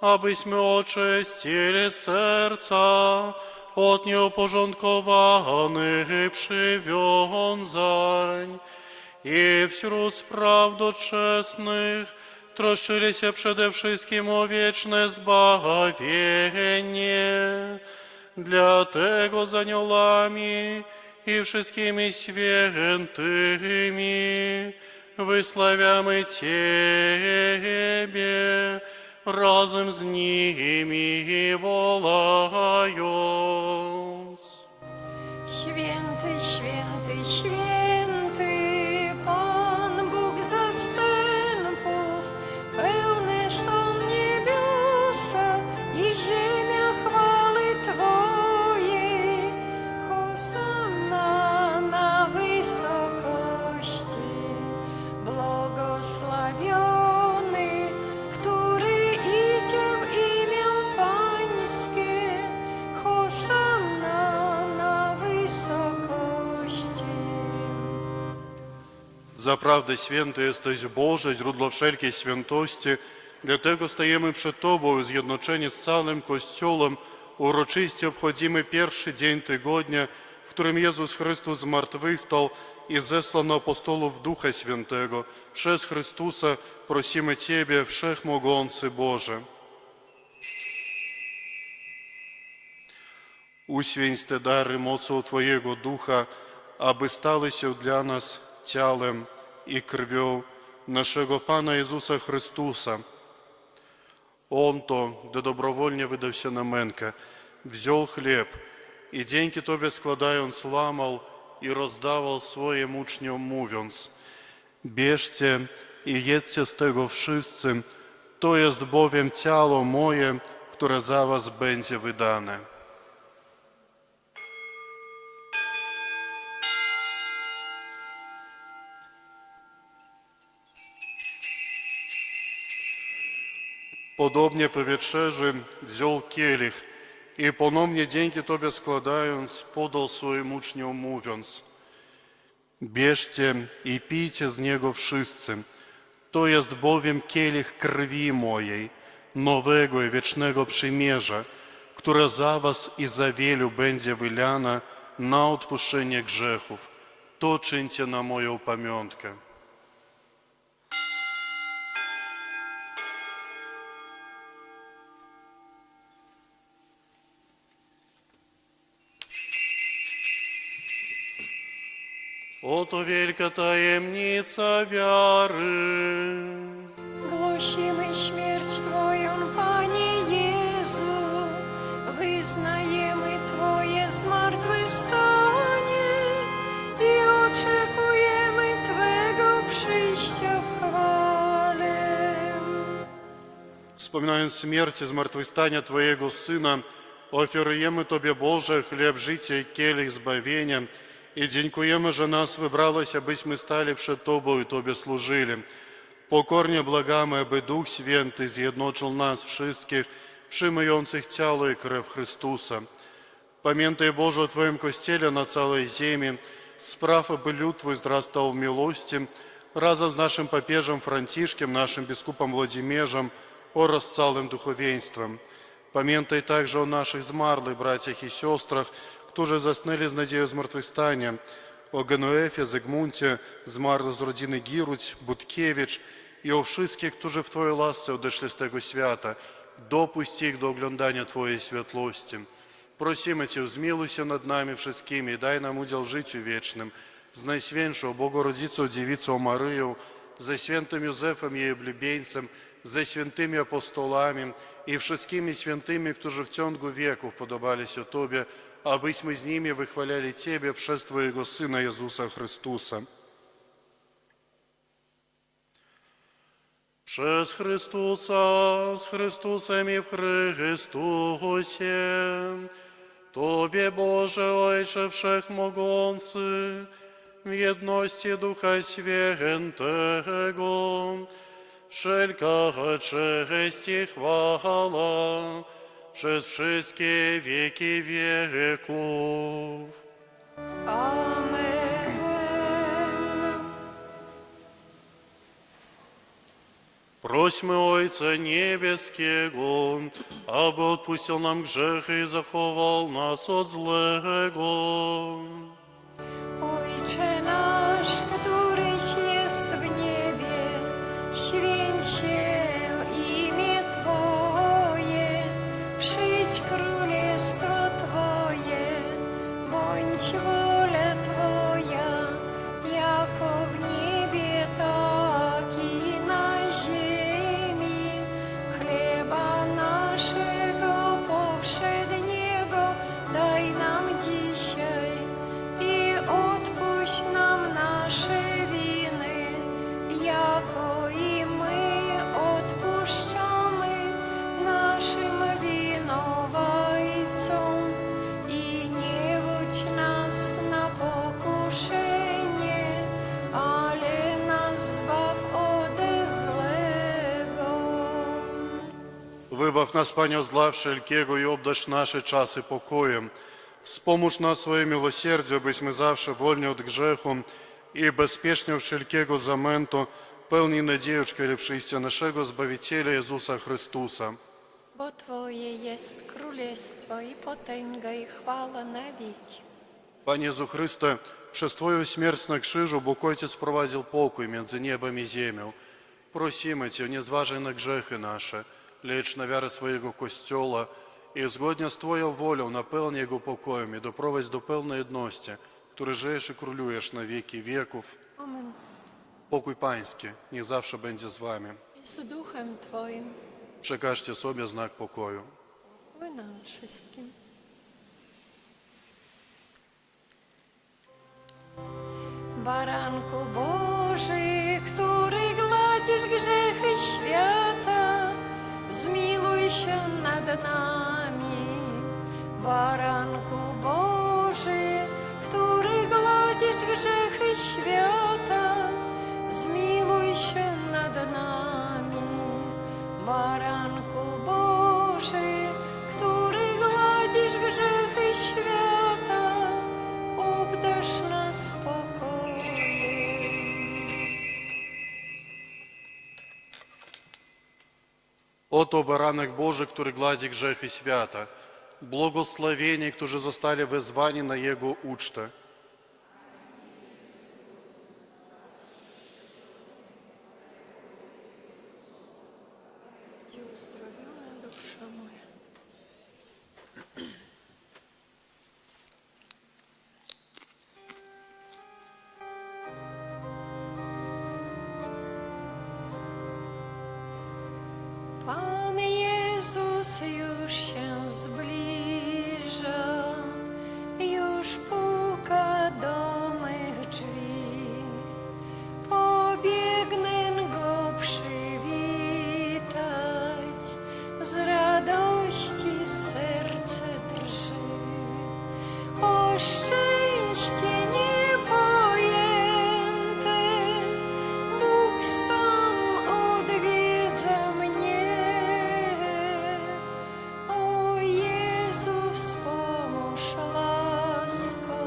abyśmy oczyścili serca od nieuporządkowanych przywiązań i wśród spraw doczesnych troszczyli się przede wszystkim o wieczne zbawienie. Dlatego z aniołami i wszystkimi świętymi wysławiamy Ciebie, razem z nimi wołając. Święty, święty, święty, Pan Bóg zastępów, pełne są niebiosa i ziemia chwały Twojej. Hosanna na wysokości, błogosławiony, który idzie w imię Pańskie. Hosanna na wysokości. Zaprawdę święty jesteś Boże, źródło wszelkiej świętości, dlatego stajemy przed Tobą zjednoczeni z całym Kościołem, uroczyście obchodzimy pierwszy dzień tygodnia, w którym Jezus Chrystus zmartwychwstał i zesłano apostolów Ducha Świętego. Przez Chrystusa prosimy Ciebie, Wszechmogący Boże. Uświęć te dary mocą Twojego Ducha, aby stały się dla nas ciałem i krwią naszego Pana Jezusa Chrystusa. On to, gdy dobrowolnie wydał się na mękę, wziął chleb i dzięki Tobie składając łamał i rozdawał swoim uczniom, mówiąc: bierzcie i jedzcie z tego wszyscy, to jest bowiem ciało moje, które za was będzie wydane. Podobnie po wieczerzy wziął kielich i ponownie dzięki Tobie składając, podał swoim uczniom, mówiąc: bierzcie i pijcie z niego wszyscy, to jest bowiem kielich krwi mojej, nowego i wiecznego przymierza, która za was i za wielu będzie wylana na odpuszczenie grzechów. To czyńcie na moją pamiątkę. Oto wielka tajemnica wiary. Głosimy śmierć Twoją, Panie Jezu, wyznajemy Twoje zmartwychwstanie i oczekujemy Twego przyjścia w chwale. Wspominając śmierć i zmartwychwstania Twojego Syna, ofiarujemy Tobie, Boże, chleb życia i kielich zbawienia i dziękujemy, że nas wybrałeś, abyśmy stali przed Tobą i Tobie służyli. Pokornie błagamy, aby Duch Święty zjednoczył nas wszystkich, przyjmujących ciało i krew Chrystusa. Pamiętaj, Boże, o Twoim Kościele na całej ziemi, spraw, aby lud Twój wzrastał w miłości, razem z naszym papieżem Franciszkiem, naszym biskupem Włodzimierzem oraz całym duchowieństwem. Pamiętaj także o naszych zmarłych braciach i siostrach, którzy zasnęli z nadzieją zmartwychwstania, o Genuefie, Zygmuncie, zmarłych z rodziny Giruć, Budkiewicz i o wszystkich, którzy w Twojej łasce odeszli z tego świata. Dopuść ich do oglądania Twojej światłości. Prosimy Cię, zmiłuj się nad nami wszystkimi i daj nam udział w życiu wiecznym. Z Najświętszą Bogorodzicą Dziewicą Maryją, ze świętym Józefem, jej oblubieńcem, ze świętymi apostolami i wszystkimi świętymi, którzy w ciągu wieków podobali się Tobie, abyśmy z nimi wychwalali Ciebie przez Twojego Syna Jezusa Chrystusa. Przez Chrystusa, z Chrystusem i w Chrystusie, Tobie, Boże Ojcze Wszechmogący, w jedności Ducha Świętego, wszelka cześć i chwała przez wszystkie wieki wieków. Amen. Prośmy Ojca Niebieskiego, aby odpuścił nam grzechy i zachował nas od złego. Ojcze nasz, któryś jest w niebie, święć się imię Twoje, przyjdź królestwo Twoje, bądź wola Twoja, jako w niebie, tak i na ziemi. Chleba naszego powszedniego daj nam dzisiaj i odpuść nam nasze winy, jako i my odpuszczamy naszym winowajcom. I nie wódź nas na pokuszenie, ale nas zbaw ode złego. Wybав нас, Пanie, от зла wszelkiego i obdarz nasze czasy pokojem. Wspomóż nas swoje miłosierdzie, byśmy zawsze wolni od grzechu i bezpiecznie od wszelkiego zamętu, pełni nadziejeczki przyjścia naszego Zbawiciela Jezusa Chrystusa. Bo Twoje jest królestwo i potęga i chwała na wieki. Panie Jezu Chryste, przez Twoją śmierć na krzyżu Bóg Ojciec wprowadził pokój między niebem i ziemią. Prosimy Cię, nie zważaj na grzechy nasze, lecz na wiarę swojego Kościoła i zgodnie z Twoją wolą napełnij Jego pokojem i doprowadź do pełnej jedności, który żyjesz i królujesz na wieki wieków. Amen. Pokój Pański niech zawsze będzie z Wami. I z duchem Twoim. Przekażcie sobie znak pokoju. Pokój nam wszystkim. Baranku Boży, który gładzisz grzechy świata, zmiłuj się nad nami. Baranku Boży, który gładzisz grzechy świata, zmiłuj się nad nami. Baranku Boży, który gładzisz grzechy świata, obdarz nas spokojem. Oto baranek Boży, który gładzi grzechy świata. Błogosławieni, którzy zostali wezwani na Jego ucztę. Будь уздоровлена, душа моя. Pan Jezus już się zbliża, już puka do mych drzwi. Pobiegnę Go przywitać, z radości serce drży. O szczęście niepojęte, Bóg sam odwiedza mnie. O Jezu, wspomóż laską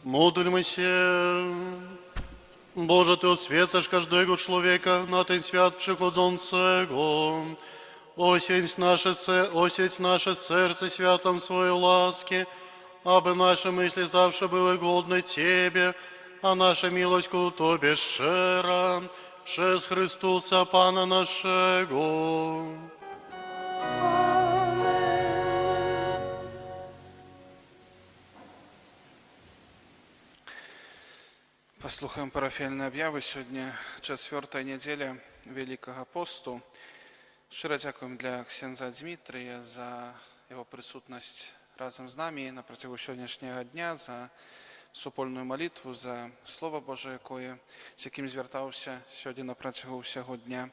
Módlmy Boże, Ty oswiecasz każdego człowieka na ten świat przychodzącego. Освять наше серце святлом Своей ласки, aby nasze myśli zawsze były godne Ciebie, a nasza miłość ku Tobie szczera, przez Chrystusa Pana naszego. Послухаем парафіяльні об'яви. Сьогодні 4-та неділя Великого посту. Щиро дякуємо для ксенза Дмитрія за його присутність разом з нами на протягу сьогоднішнього дня, за супольну молитву, за Слово Боже, з яким звертався сьогодні на протягу всього дня.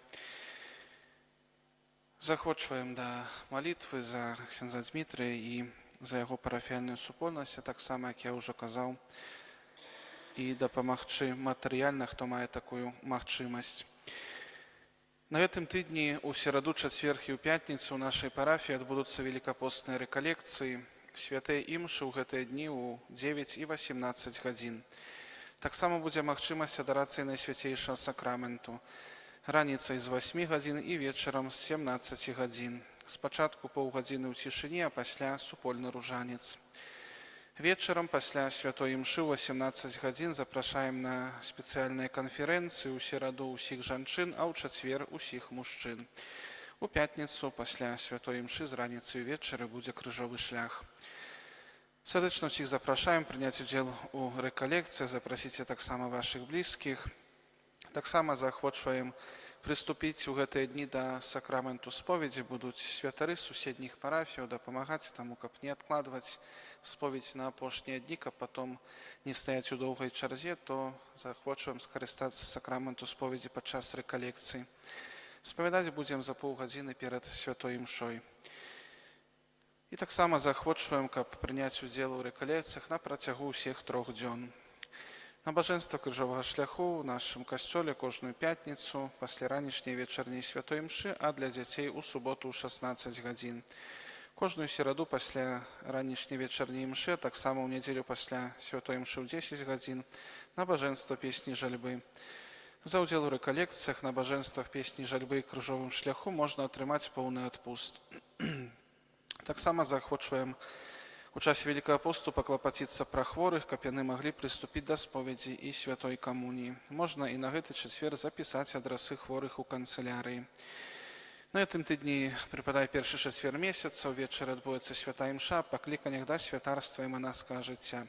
Захочуємо до молитви за ксенза Дмитрія і за його парафіяльну супольність, так само, як я вже казав, і допомогти матеріально, хто має таку можливість. На этом тыдні у середу, четверг і у пятніцу у нашей парафіі адбудуцца великапостныя рэкалекцыі, святыя імшы ў гэтыя дні ў 9 і 18 гадзін. Таксама будзе магчымасць адарацыі Найсвяцейшага сакраменту раніцай з 8 гадзін і вечарам з 17 гадзін. Спачатку паўгадзіны ў цішыні, а пасля супольны ружанец. Вечарам пасля святой імшы ў 18 гадзін запрашаем на спецыяльныя канферэнцыі ў сераду ўсіх жанчын, а ў чацвер усіх мужчын. У пятніцу пасля святой імшы з раніцы і вечары будзе крыжовы шлях. Сардэчна ўсіх запрашаем прыняць удзел у рэкалекцыях, запрасіце таксама вашых блізкіх. Таксама заахвочваем прыступіць у гэтыя дні да сакраменту споведзі. Будуць святары з суседніх парафіяў дапамагаць, таму каб не адкладваць споведь на апошнія дні, каб потом не стаяць у доўгай чарзе, то заахвочваем скарыстацца сакраменту споведзі падчас рэкалекцыі. Спавядаць будзем за паўгадзіны перад святой імшой. І таксама заахвочваем, каб прыняць удзел у рэкалекцыях на працягу ўсіх 3 дзён. Набажэнства крыжовага шляху ў нашым касцёле кожную пятніцу пасля ранішняй вечарняй святой імшы, а для дзяцей у суботу ў 16 гадзін. Кожную сераду пасля ранішняй вечарняй імшы, таксама ў нядзелю пасля святой імшы ў 10 гадзін набажэнства песні жальбы. За ўдзел у рэкалекцыях, набажэнствах песні жальбы і крыжовым шляху можна атрымаць поўны адпуст. Таксама заахвочваем у часе Великого посту паклапаціцца пра хворых, каб яны маглі прыступіць да споведзі і святой камуніі. Можна і на гэты чацвер запісаць адрасы хворых у канцылярыі. На гэтым тыдні прыпадае першы чацвер месяца, увечары адбудзецца святая імша, пакліканнях да святарства і манаскага жыцця.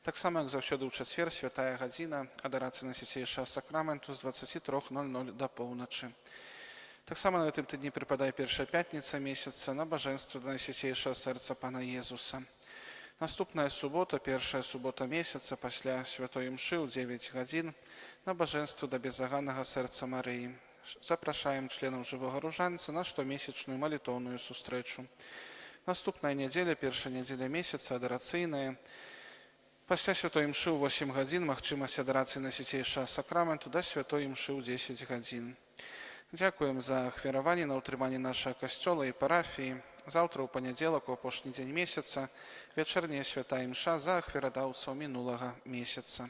Таксама, як заўсёды ў чацвер, святая гадзіна адарацыі Найсвяцейшага сакраменту з 23:00 да поўначы. Таксама на гэтым тыдні прыпадае першая пятніца месяца, набажэнства да Найсвяцейшага сэрца Пана Езуса. Наступная субота, першая субота месяца, пасля святой імшы ў 9 гадзін, набажэнства да безаганнага сэрца Марыі. Запрашаем членаў жывога ружанца на штомесячную малітоўную сустрэчу. Наступная нядзеля, першая нядзеля месяца, адарацыйная. Пасля святой імшы ў 8 гадзін магчымасць адарацыі Найсвяцейшага сакраменту да святой імшы ў 10 гадзін. Дзякуем за ахвяраванне на ўтрыманне нашага касцёла і парафіі. Заўтра ў панядзелак, у апошні дзень месяца, вечарняя святая імша за ахвярадаўцаў мінулага месяца.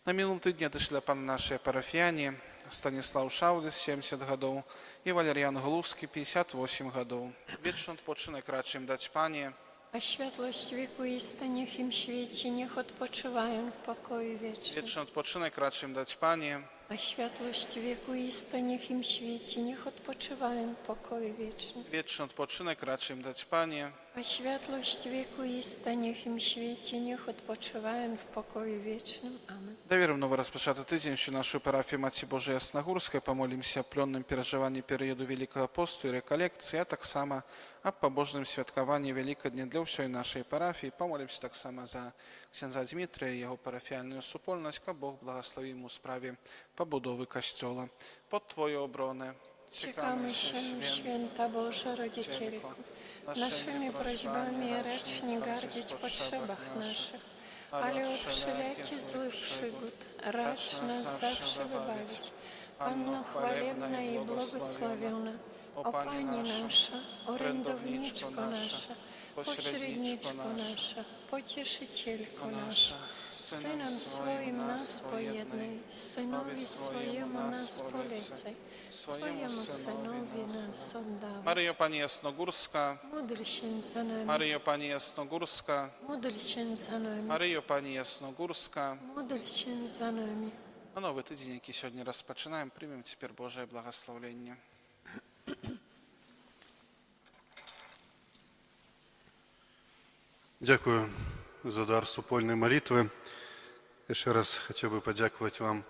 На мінулым тыдні адышлі пан нашыя парафіяне Станіслав Шауліс, 70 гадоў, і Валер'ян Глузкі, 58 гадоў. Вечны адпочынак рачым даць Пане. A światłość wiekuista niech im świeci, niech odpoczywają w pokoju wiecznym. Вечны адпочынак рачым даць Пане. A światłość wiekuista niech im świeci, niech odpoczywają w pokoju wiecznym. Вечны адпочынак рачым даць Пане. A światłość wiekuista niech im świeci, niech odpoczywają w pokoju wiecznym. Amen. Даверым новы распачаты тыдзень всю нашу парафію Маці Божай Яснагурскай. Памолімся аб плённым перажыванні перыяду Великого посту і рэкалекцыі, а таксама аб пабожным святкаванні Великадня для ўсёй нашай парафіі. Памолімся таксама за ксяндза Дмітрыя і яго парафіяльную супольнасць, каб Бог благасловіў ему у справе пабудовы касцёла. Под Твою оброны Czekamy się, święta Boża Rodzicielko, naszymi prośbami racz nie gardzić w potrzebach naszych, ale od wszelakich złych przygód racz nas zawsze wybawić. Panno chwalebna i błogosławiona, o Pani nasza, orędowniczko nasza, pośredniczko nasza, Pocieszycielko nasza, nasza, z Synem swoim nas pojednaj, Synowi swojemu nas polecaj, swojemu Synowi nas oddawaj. Maryjo Pani Jasnogórska, Módl się za nami, Maryjo Pani Jasnogórska, módl się za nami, Maryjo Pani Jasnogórska. módl się za nami. A nowy tydzień, jaki сьогодні розпочинаємо, приймемо тепер Божє благословення. Дякую за дар супольной молитвы. Еще раз хотел бы подякувати вам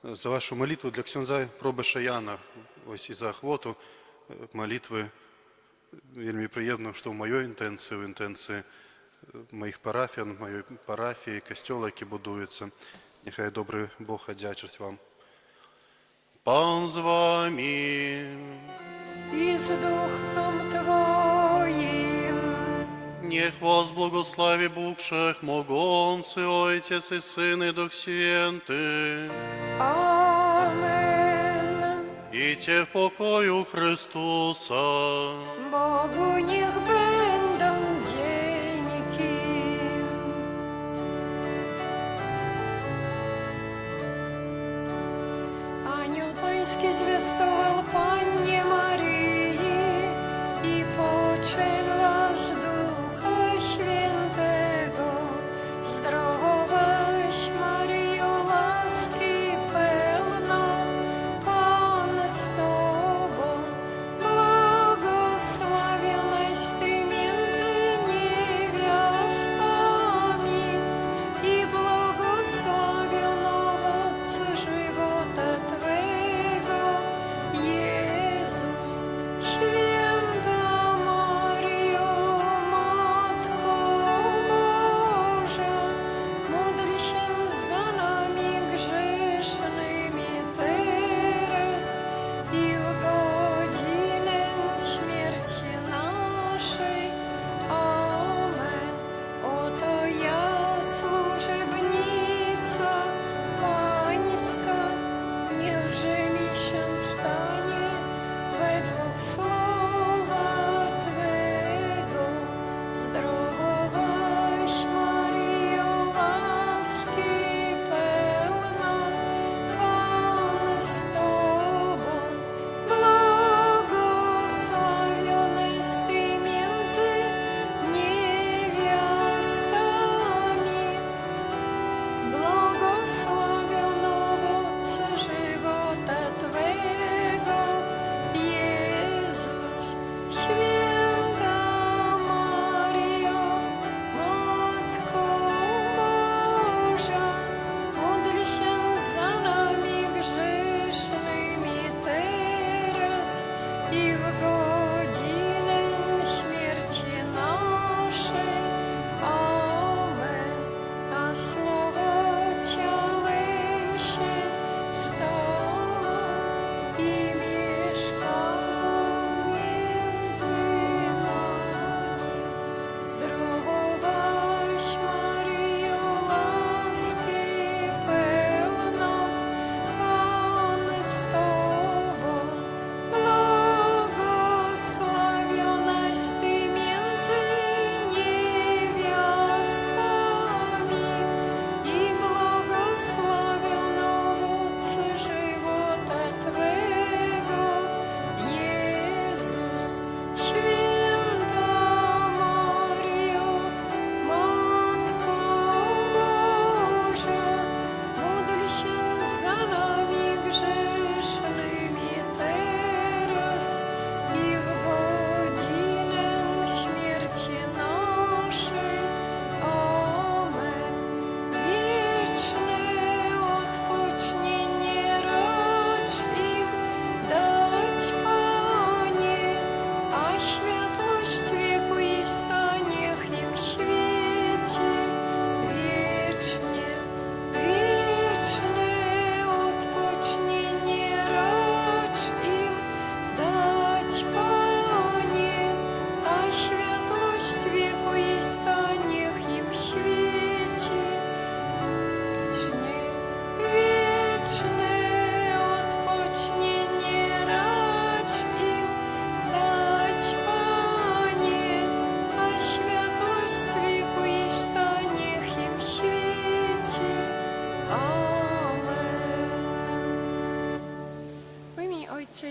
за вашу молитву для ксьондза Пробаша Яна. Ось і за охвоту молитви. Вельми приємно, що в моїй інтенції, в інтенції моїх парафіян, моєї парафії, костьола, який будується. Нехай добрий Бог одячить вам. Пан з вами. I z duchem Twoim. Niech was błogosławi Bóg Wszechmogący, Ojciec i Syn i Duch Święty. Amen. Idźcie w pokoju Chrystusa. Bogu niech będą dzięki. Anioł Pański zwiastował Pannie Maryi i poczęł